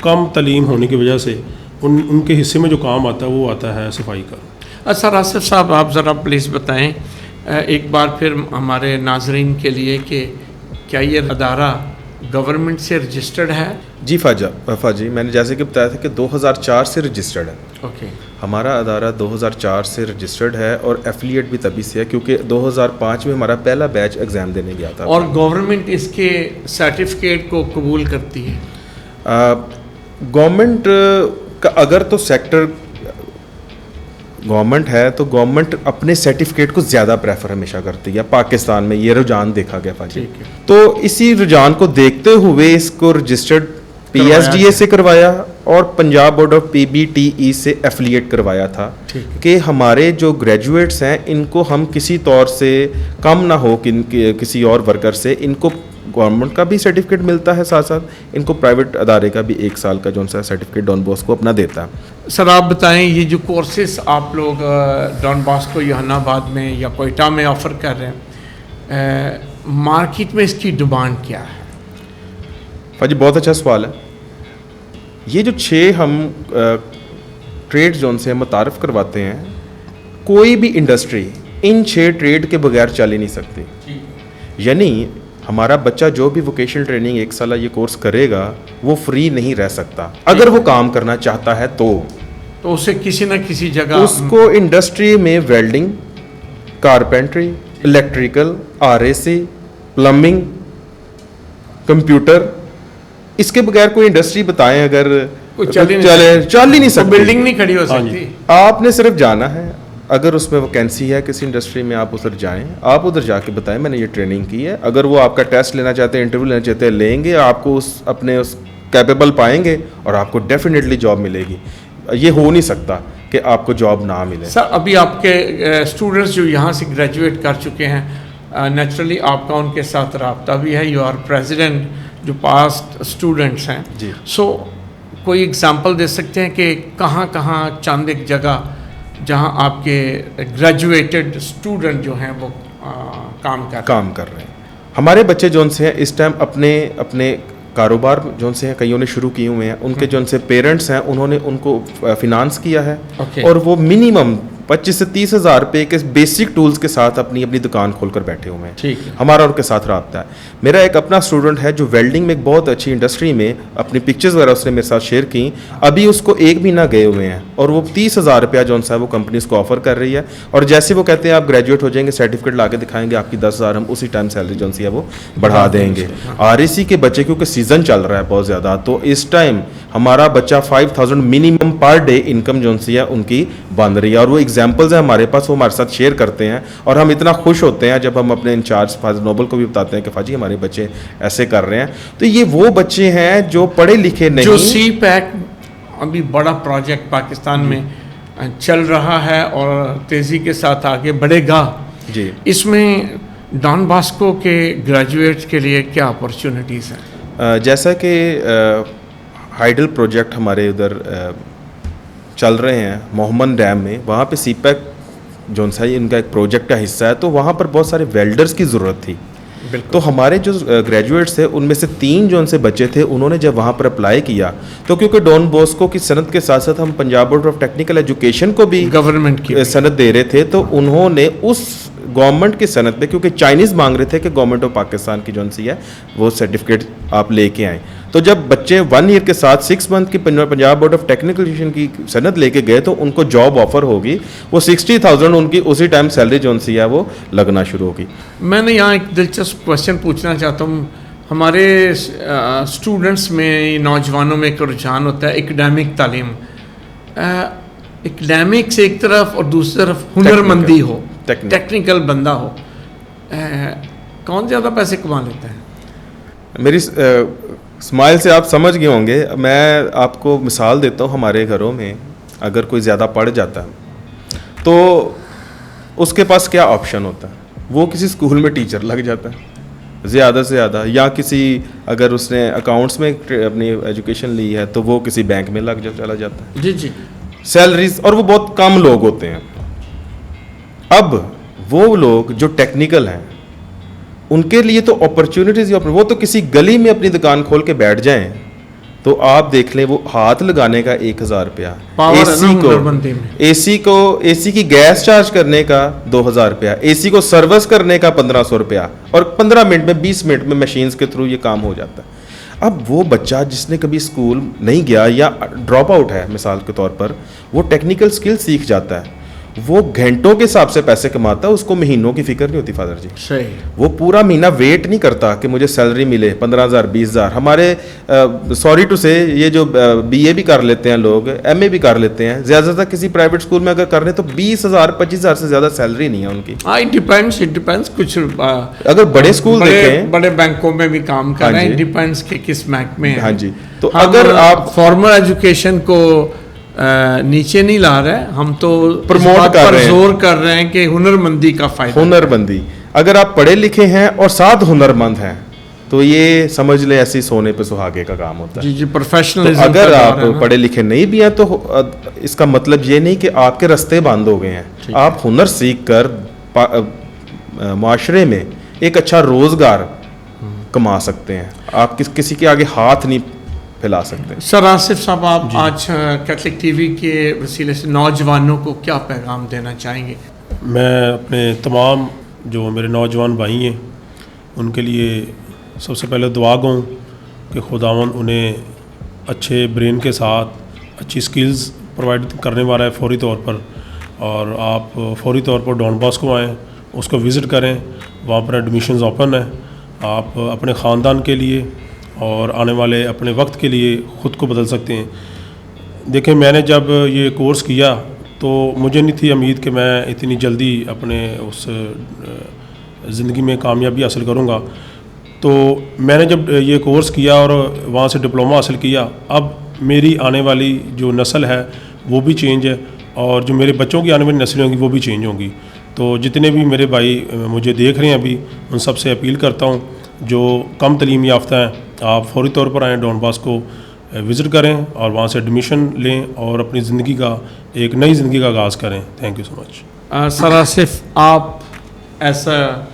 [SPEAKER 3] कम तालीम होने की वजह से उनके हिस्से में जो काम आता है वो आता है सफाई का।
[SPEAKER 1] अच्छा आसिफ साहब, आप ज़रा प्लीज़ बताएं एक बार फिर हमारे नाजरीन के लिए कि क्या ये अदारा गवर्नमेंट से रजिस्टर्ड है?
[SPEAKER 2] जी फाजी, मैंने जैसे कि बताया था कि 2004 से रजिस्टर्ड है।
[SPEAKER 1] ओके।
[SPEAKER 2] हमारा अदारा 2004 से रजिस्टर्ड है और एफिलिएट भी तभी से है क्योंकि 2005 में हमारा पहला बैच एग्ज़ाम देने गया था।
[SPEAKER 1] और गवर्नमेंट इसके सर्टिफिकेट को कबूल करती है?
[SPEAKER 2] गवर्नमेंट का अगर तो सेक्टर गवर्नमेंट है तो गवर्नमेंट अपने सर्टिफिकेट को ज़्यादा प्रेफर हमेशा करती है। पाकिस्तान में ये रुझान देखा गया फाजी। तो इसी रुझान को देखते हुए इसको रजिस्टर्ड PSDA से करवाया और पंजाब बोर्ड ऑफ PBTE से एफिलिएट करवाया था कि हमारे जो ग्रेजुएट्स हैं इनको हम किसी तौर से कम ना हो किसी और वर्कर से, इनको गवर्नमेंट का भी सर्टिफिकेट मिलता है, साथ साथ इनको प्राइवेट अदारे का भी 1 साल का जो सा सर्टिफिकेट डॉन बॉस्को अपना देता है।
[SPEAKER 1] सर आप बताएं, ये जो कोर्सेस आप लोग डॉन बॉस्को जहानाबाद में या कोयटा में ऑफ़र कर रहे हैं, मार्केट में इसकी डिमांड क्या है?
[SPEAKER 2] भाजी बहुत अच्छा सवाल है। ये जो 6 हम ट्रेड जोन से मुतारफ़ करवाते हैं, कोई भी इंडस्ट्री इन 6 ट्रेड के बगैर चल ही नहीं सकती। यानी हमारा बच्चा जो भी वोकेशनल ट्रेनिंग 1 साल ये कोर्स करेगा वो फ्री नहीं रह सकता। अगर वो काम करना चाहता है तो
[SPEAKER 1] उसे किसी न किसी जगह
[SPEAKER 2] उसको इंडस्ट्री में welding, carpentry, electrical, RAC, plumbing, computer, इसके बगैर कोई इंडस्ट्री बताएं अगर
[SPEAKER 1] चल ही नहीं सकती, बिल्डिंग नहीं खड़ी हो सकती।
[SPEAKER 2] आपने सिर्फ जाना है, अगर उसमें वैकेंसी है किसी इंडस्ट्री में आप उधर जाएं, आप उधर जाके बताएं मैंने ये ट्रेनिंग की है। अगर वो आपका टेस्ट लेना चाहते हैं, इंटरव्यू लेना चाहते हैं, लेंगे, आपको उस कैपेबल पाएंगे और आपको डेफिनेटली जॉब मिलेगी। ये हो नहीं सकता कि आपको जॉब ना मिले।
[SPEAKER 1] सर अभी आपके स्टूडेंट्स जो यहाँ से ग्रेजुएट कर चुके हैं, नेचुरली आपका उनके साथ रब्ता भी है, यू आर प्रेसिडेंट जो पास्ट स्टूडेंट्स हैं
[SPEAKER 2] जी।
[SPEAKER 1] सो कोई एग्जांपल दे सकते हैं कि कहाँ चंद एक जगह जहाँ आपके ग्रेजुएटेड स्टूडेंट जो हैं वो काम कर रहे हैं?
[SPEAKER 2] हमारे बच्चे जौन से हैं इस टाइम अपने कारोबार जौन से हैं कईयों ने शुरू किए हुए हैं, उनके जौन से पेरेंट्स हैं उन्होंने उनको फिनांस किया है। और वो मिनिमम 25 से 30 हज़ार रुपये के बेसिक टूल्स के साथ अपनी दुकान खोलकर बैठे हुए हैं।
[SPEAKER 1] ठीक है।
[SPEAKER 2] हमारा उनके साथ रब्ता है। मेरा एक अपना स्टूडेंट है जो वेल्डिंग में एक बहुत अच्छी इंडस्ट्री में अपनी पिक्चर्स वगैरह उसने मेरे साथ शेयर की, अभी उसको 1 महीना गए हुए हैं और वो 30 हज़ार रुपया जौन सा है वो कंपनी उसको ऑफर कर रही है। और जैसे वो कहते हैं आप ग्रेजुएट हो जाएंगे, सर्टिफिकेट ला के दिखाएंगे, आपकी 10 हज़ार हम उसी टाइम सैलरी जौन सी है वो बढ़ा देंगे। RAC के बच्चे क्योंकि सीज़न चल रहा है बहुत ज़्यादा, तो इस टाइम हमारा बच्चा 5000 मिनिमम पर डे इनकम जौन सी है उनकी बन रही है। और वो एग्जाम्पल्स हैं हमारे पास, वो हमारे साथ शेयर करते हैं और हम इतना खुश होते हैं जब हम अपने इंचार्ज फाजिल नोबल को भी बताते हैं कि फाजी हमारे बच्चे ऐसे कर रहे हैं। तो ये वो बच्चे हैं जो पढ़े लिखे नहीं,
[SPEAKER 1] जो CPAC अभी बड़ा प्रोजेक्ट पाकिस्तान में चल रहा है और तेज़ी के साथ आगे बढ़ेगा
[SPEAKER 2] जी।
[SPEAKER 1] इसमें डॉन बॉस्को के ग्रेजुएट्स के लिए क्या अपॉर्चुनिटीज़ हैं?
[SPEAKER 2] जैसा कि हाइडल प्रोजेक्ट हमारे उधर चल रहे हैं मोहम्मद डैम में, वहाँ पे CPAC जौन सा इनका एक प्रोजेक्ट का हिस्सा है, तो वहाँ पर बहुत सारे वेल्डर्स की ज़रूरत थी। तो हमारे जो ग्रेजुएट्स थे उनमें से 3 जो उनसे बच्चे थे, उन्होंने जब वहाँ पर अप्लाई किया तो क्योंकि डॉन बॉस्को की सनद के साथ साथ हम Punjab board of technical education को भी
[SPEAKER 1] गवर्नमेंट की
[SPEAKER 2] सनद दे रहे थे, तो उन्होंने उस गवर्नमेंट की सनद पे, क्योंकि चाइनीज़ मांग रहे थे कि गवर्नमेंट ऑफ पाकिस्तान की जौन सी है वो सर्टिफिकेट आप लेके आएँ, तो जब बच्चे 1 ईयर के साथ 6 मंथ की Punjab board of technical education की सनद लेके गए तो उनको जॉब ऑफर होगी, वो 60,000 उनकी उसी टाइम सैलरी जौन सी है वो लगना शुरू होगी।
[SPEAKER 1] मैंने यहाँ एक दिलचस्प क्वेश्चन पूछना चाहता हूँ। हमारे स्टूडेंट्स में, नौजवानों में एक रुझान होता है एकेडमिक तालीम, एकेडमिक से एक तरफ और दूसरी तरफ हुनरमंदी हो, टेक्निकल बंदा हो, कौन ज़्यादा पैसे कमा लेता है?
[SPEAKER 2] मेरी स्माइल से आप समझ गए होंगे। मैं आपको मिसाल देता हूँ, हमारे घरों में अगर कोई ज़्यादा पढ़ जाता है तो उसके पास क्या ऑप्शन होता है? वो किसी स्कूल में टीचर लग जाता है ज़्यादा से ज़्यादा, या किसी अगर उसने अकाउंट्स में अपनी एजुकेशन ली है तो वो किसी बैंक में चला जाता है।
[SPEAKER 1] जी जी।
[SPEAKER 2] सैलरीज, और वो बहुत कम लोग होते हैं। अब वो लोग जो टेक्निकल हैं उनके लिए तो अपॉर्चुनिटीज़, वो तो किसी गली में अपनी दुकान खोल के बैठ जाएं तो आप देख लें वो हाथ लगाने का 1000 रुपया,
[SPEAKER 1] पावर है ना
[SPEAKER 2] एसी को
[SPEAKER 1] हुनरमंदी में।
[SPEAKER 2] एसी की गैस चार्ज करने का 2000 रुपया, एसी को सर्विस करने का 1500 रुपया, और 15 मिनट में 20 मिनट में मशीन्स के थ्रू ये काम हो जाता है। अब वो बच्चा जिसने कभी स्कूल नहीं गया या ड्रॉप आउट है मिसाल के तौर पर, वो टेक्निकल स्किल सीख जाता है, वो घंटों के हिसाब से पैसे कमाता है, उसको महीनों की फिक्र नहीं होती फादर जी।
[SPEAKER 1] सही। वो
[SPEAKER 2] वो पूरा महीना वेट नहीं करता कि मुझे सैलरी मिले 15,000 20,000। हमारे सॉरी टू से ये जो बीए भी कर लेते हैं लोग, एमए भी कर लेते हैं, ज़्यादातर किसी प्राइवेट स्कूल में अगर कर रहे हैं तो 20,000 25,000 से ज़्यादा सैलरी नहीं है उनकी।
[SPEAKER 1] इट डिपेंड्स कुछ
[SPEAKER 2] अगर बड़े स्कूल देखें,
[SPEAKER 1] बड़े बैंकों में भी काम कर
[SPEAKER 2] हाँ
[SPEAKER 1] रहे हैं,
[SPEAKER 2] जी।
[SPEAKER 1] डिपेंड्स के किस महकमे हैं।
[SPEAKER 2] हाँ जी, तो
[SPEAKER 1] हम
[SPEAKER 2] अगर आप
[SPEAKER 1] फॉर्मल एजुकेशन को नीचे नहीं ला रहे, हम तो
[SPEAKER 2] प्रमोट
[SPEAKER 1] इस बात
[SPEAKER 2] कर
[SPEAKER 1] पर
[SPEAKER 2] रहे हैं।
[SPEAKER 1] जोर कर रहे हैं कि हुनरमंदी का फायदा।
[SPEAKER 2] हुनरमंदी, अगर आप पढ़े लिखे हैं और साथ हुनरमंद हैं तो ये समझ ले ऐसी सोने पे सुहागे का काम होता है।
[SPEAKER 1] जी जी,
[SPEAKER 2] तो
[SPEAKER 1] प्रोफेशनलिज्म।
[SPEAKER 2] अगर आप पढ़े लिखे नहीं भी हैं तो इसका मतलब ये नहीं कि आपके रास्ते बंद हो गए हैं। आप हुनर सीख कर माशरे में एक अच्छा रोजगार कमा सकते हैं। आप किसी के आगे हाथ नहीं फैला सकते।
[SPEAKER 1] सर आसिफ साहब, आप आज कैथलिक टीवी के वसीले से नौजवानों को क्या पैगाम देना चाहेंगे?
[SPEAKER 3] मैं अपने तमाम जो मेरे नौजवान भाई हैं उनके लिए सबसे पहले दुआ गूँ कि खुदावन उन्हें अच्छे ब्रेन के साथ अच्छी स्किल्स प्रोवाइड करने वाला है फौरी तौर पर, और आप फौरी तौर पर डॉन बॉस्को आएँ, उसको विज़िट करें, वहाँ पर एडमिशन्स ओपन है। आप अपने ख़ानदान के लिए और आने वाले अपने वक्त के लिए ख़ुद को बदल सकते हैं। देखें, मैंने जब ये कोर्स किया तो मुझे नहीं थी उम्मीद कि मैं इतनी जल्दी अपने उस ज़िंदगी में कामयाबी हासिल करूँगा। तो मैंने जब ये कोर्स किया और वहाँ से डिप्लोमा हासिल किया, अब मेरी आने वाली जो नस्ल है वो भी चेंज है, और जो मेरे बच्चों की आने वाली नस्लें होंगी वो भी चेंज होंगी। तो जितने भी मेरे भाई मुझे देख रहे हैं अभी, उन सब से अपील करता हूँ जो कम तलीम याफ्ता हैं, आप फौरी तौर पर आएँ, डॉन बॉस्को विज़िट करें और वहाँ से एडमिशन लें और अपनी ज़िंदगी का एक नई ज़िंदगी का आगाज़ करें। Thank you so much.
[SPEAKER 1] Sir Asif, आप as a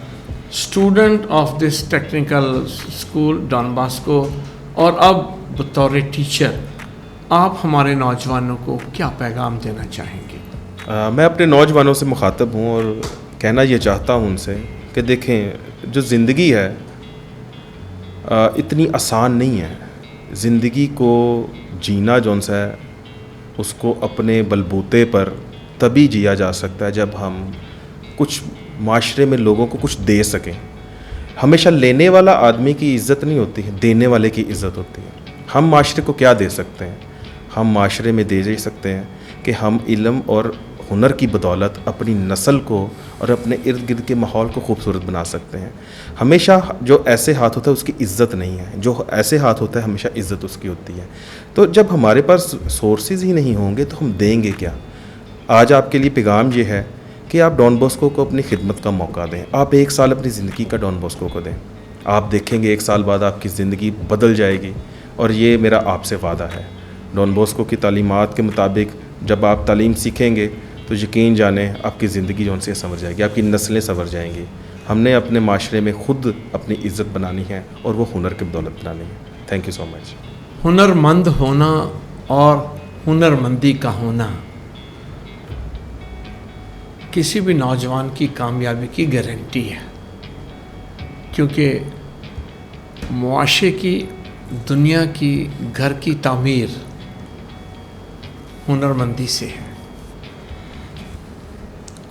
[SPEAKER 1] student of this technical school Don Bosco और अब बतौर टीचर, आप हमारे नौजवानों को क्या पैगाम देना चाहेंगे?
[SPEAKER 2] मैं अपने नौजवानों से मुखातब हूँ और कहना ये चाहता हूँ उनसे कि देखें, जो ज़िंदगी है इतनी आसान नहीं है। ज़िंदगी को जीना जौन सा है उसको अपने बलबूते पर तभी जिया जा सकता है जब हम कुछ माशरे में लोगों को कुछ दे सकें। हमेशा लेने वाला आदमी की इज़्ज़त नहीं होती है, देने वाले की इज़्ज़त होती है। हम माशरे को क्या दे सकते हैं? हम माशरे में दे सकते हैं कि हम इल्म और हुनर की बदौलत अपनी नस्ल को और अपने इर्द गिर्द के माहौल को खूबसूरत बना सकते हैं। हमेशा जो ऐसे हाथ होता है उसकी इज़्ज़त नहीं है, जो ऐसे हाथ होता है हमेशा इज़्ज़त उसकी होती है। तो जब हमारे पास सोर्सेज ही नहीं होंगे तो हम देंगे क्या? आज आपके लिए पैगाम ये है कि आप डॉन बॉस्को को अपनी खिदमत का मौका दें। आप 1 साल अपनी ज़िंदगी का डॉन बॉस्को को दें, आप देखेंगे 1 साल बाद आपकी ज़िंदगी बदल जाएगी। और ये मेरा आपसे वादा है। डॉन बॉस्को की तालीमात के मुताबिक जब आप तालीम सीखेंगे तो यकीन जाने आपकी ज़िंदगी जौन से संवर जाएगी, आपकी नस्लें संवर जाएंगी। हमने अपने माशरे में ख़ुद अपनी इज़्ज़त बनानी है और वो हुनर की बदौलत बनानी है। Thank you so much.
[SPEAKER 1] हुनरमंद होना और हुनरमंदी का होना किसी भी नौजवान की कामयाबी की गारंटी है, क्योंकि मुआशरे की, दुनिया की, घर की तामीर हुनरमंदी से है।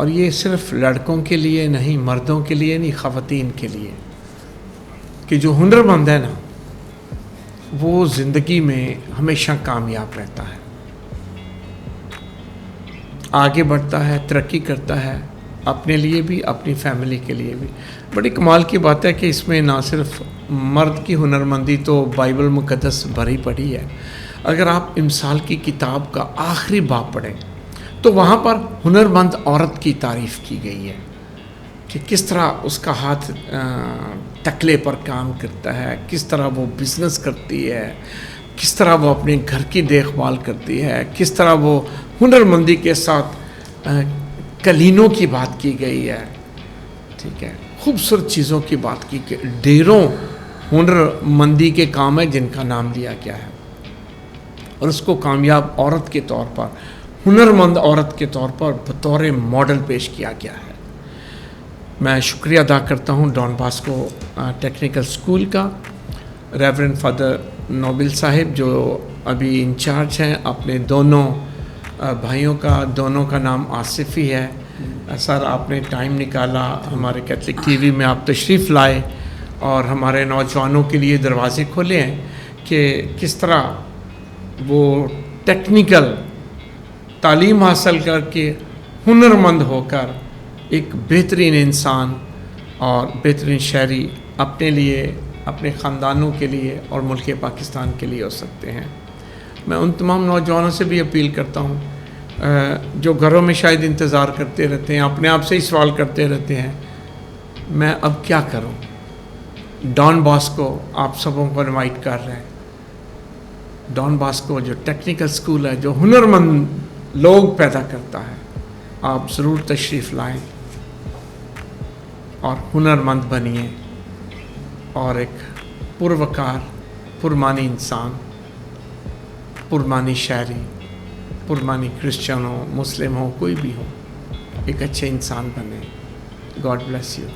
[SPEAKER 1] और ये सिर्फ लड़कों के लिए नहीं, मर्दों के लिए नहीं, ख़वातीन के लिए, कि जो हुनरमंद है ना वो ज़िंदगी में हमेशा कामयाब रहता है, आगे बढ़ता है, तरक्की करता है, अपने लिए भी, अपनी फैमिली के लिए भी। बड़ी कमाल की बात है कि इसमें ना सिर्फ मर्द की हुनरमंदी तो बाइबल मुक़द्दस भरी पड़ी है। अगर आप इमसाल की किताब का आखिरी बाब पढ़ें तो वहाँ पर हुनरमंद औरत की तारीफ़ की गई है कि किस तरह उसका हाथ तकले पर काम करता है, किस तरह वो बिज़नेस करती है, किस तरह वो अपने घर की देखभाल करती है, किस तरह वो हुनरमंदी के साथ कलीनों की बात की गई है। ठीक है, खूबसूरत चीज़ों की बात की गई। ढेरों हुनरमंदी के काम है जिनका नाम लिया गया है। और उसको कामयाब औरत के तौर पर, हुनरमंद औरत के तौर पर बतौर मॉडल पेश किया गया है। मैं शुक्रिया अदा करता हूँ डॉन बॉस्को टेक्निकल स्कूल का, रेवरेंड फादर नोबिल साहिब जो अभी इंचार्ज हैं, अपने दोनों भाइयों का, दोनों का नाम आसिफ ही है। सर, आपने टाइम निकाला, हमारे कैथलिक टीवी में आप तशरीफ़ लाए और हमारे नौजवानों के लिए दरवाज़े खोले हैं कि किस तरह वो टेक्निकल तालीम हासिल करके हुनरमंद होकर एक बेहतरीन इंसान और बेहतरीन शहरी अपने लिए, अपने ख़ानदानों के लिए और मुल्क पाकिस्तान के लिए हो सकते हैं। मैं उन तमाम नौजवानों से भी अपील करता हूँ जो घरों में शायद इंतज़ार करते रहते हैं, अपने आप से ही सवाल करते रहते हैं, मैं अब क्या करूँ। डॉन बॉस्को आप सबों को इनवाइट कर रहे हैं। डॉन बॉस्को जो टेक्निकल स्कूल है, जो हुनरमंद लोग पैदा करता है, आप ज़रूर तशरीफ़ लाएं और हुनरमंद बनिए और एक पुरवकार, पुरमानी इंसान, पुरमानी शहरी, पुरमानी क्रिश्चियन हो, मुस्लिम हो, कोई भी हो, एक अच्छे इंसान बने। God bless you.